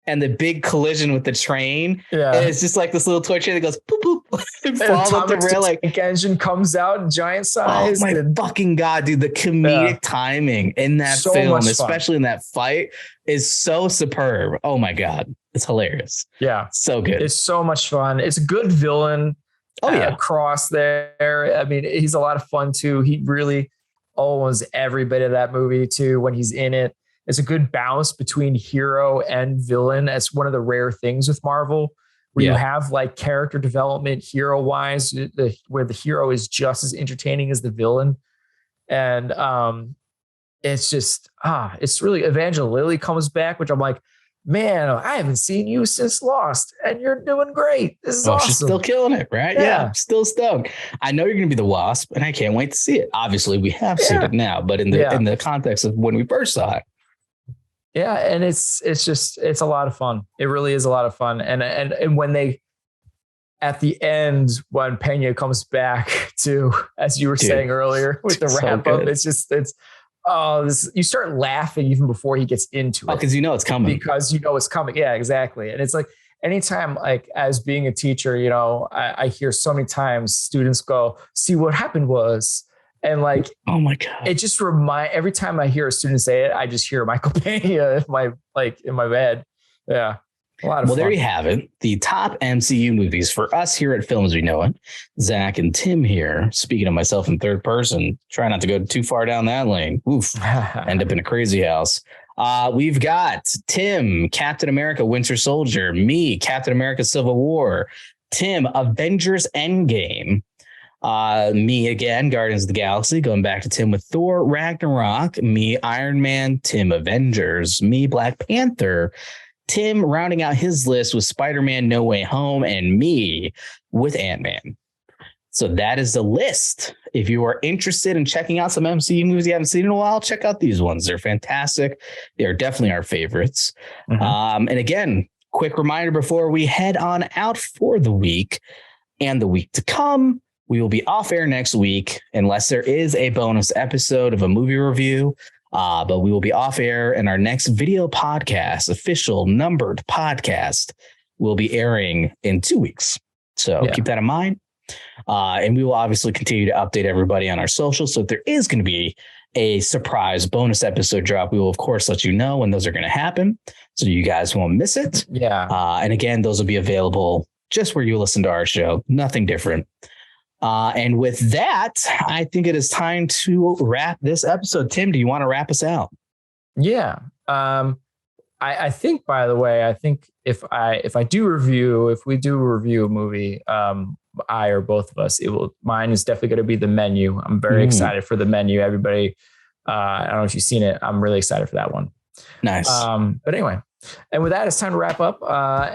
and the big collision with the train, and it's just like this little toy train that goes boop boop and falls up the rail. Like engine comes out in giant size. Oh my fucking god, dude! The comedic timing in that film, especially in that fight, is so superb. Oh my god, it's hilarious. Yeah, so good. It's so much fun. It's a good villain. Across there. I mean, he's a lot of fun too. He really owns every bit of that movie too when he's in it. It's a good balance between hero and villain. That's one of the rare things with Marvel, where you have like character development hero wise, where the hero is just as entertaining as the villain. And it's just, it's really Evangeline Lilly comes back, which I'm like, man, I haven't seen you since Lost and you're doing great. This is awesome. She's still killing it, right? Yeah. Still stoked. I know you're going to be the Wasp and I can't wait to see it. Obviously we have seen it now, but in the context of when we first saw it. Yeah. And it's a lot of fun. It really is a lot of fun. And when they, at the end, when Pena comes back to, as you were saying earlier with the wrap up, you start laughing even before he gets into it. Because you know it's coming. Yeah, exactly. And it's like anytime, like as being a teacher, I hear so many times students go, see what happened was, and like, oh my God, it just every time I hear a student say it, I just hear Michael Pena in my bed. Yeah. A lot of fun. There you have it. The top MCU movies for us here at Films We Know It. Zach and Tim here, speaking of myself in third person, try not to go too far down that lane. Oof. End up in a crazy house. We've got Tim, Captain America, Winter Soldier. Me, Captain America, Civil War. Tim, Avengers Endgame. Me again, Guardians of the Galaxy, going back to Tim with Thor Ragnarok, me Iron Man, Tim Avengers, me Black Panther, Tim rounding out his list with Spider-Man No Way Home, and me with Ant-Man. So that is the list. If you are interested in checking out some MCU movies you haven't seen in a while, check out these ones. They're fantastic. They're definitely our favorites. And again, quick reminder before we head on out for the week and the week to come. We will be off air next week unless there is a bonus episode of a movie review. But we will be off air, and our next video podcast, official numbered podcast, will be airing in 2 weeks. So keep that in mind. And we will obviously continue to update everybody on our socials. So if there is going to be a surprise bonus episode drop, we will, of course, let you know when those are going to happen so you guys won't miss it. Yeah. And again, those will be available just where you listen to our show. Nothing different. And with that, I think it is time to wrap this episode. Tim, do you want to wrap us out? Yeah. I think, by the way, I think if we do review a movie, I or both of us, mine is definitely going to be The Menu. I'm very excited for The Menu. Everybody, I don't know if you've seen it. I'm really excited for that one. Nice. But anyway, and with that, it's time to wrap up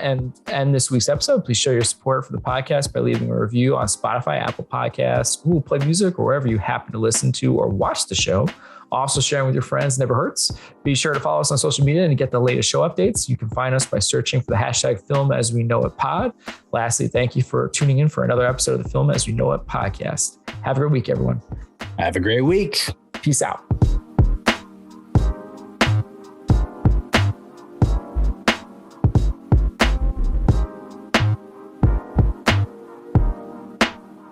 and end this week's episode. Please show your support for the podcast by leaving a review on Spotify, Apple Podcasts, Google Play Music, or wherever you happen to listen to or watch the show. Also, sharing with your friends never hurts. Be sure to follow us on social media and to get the latest show updates. You can find us by searching for the hashtag Film As We Know It Pod. Lastly, thank you for tuning in for another episode of the Film As We Know It podcast. Have a great week, everyone. Have a great week. Peace out.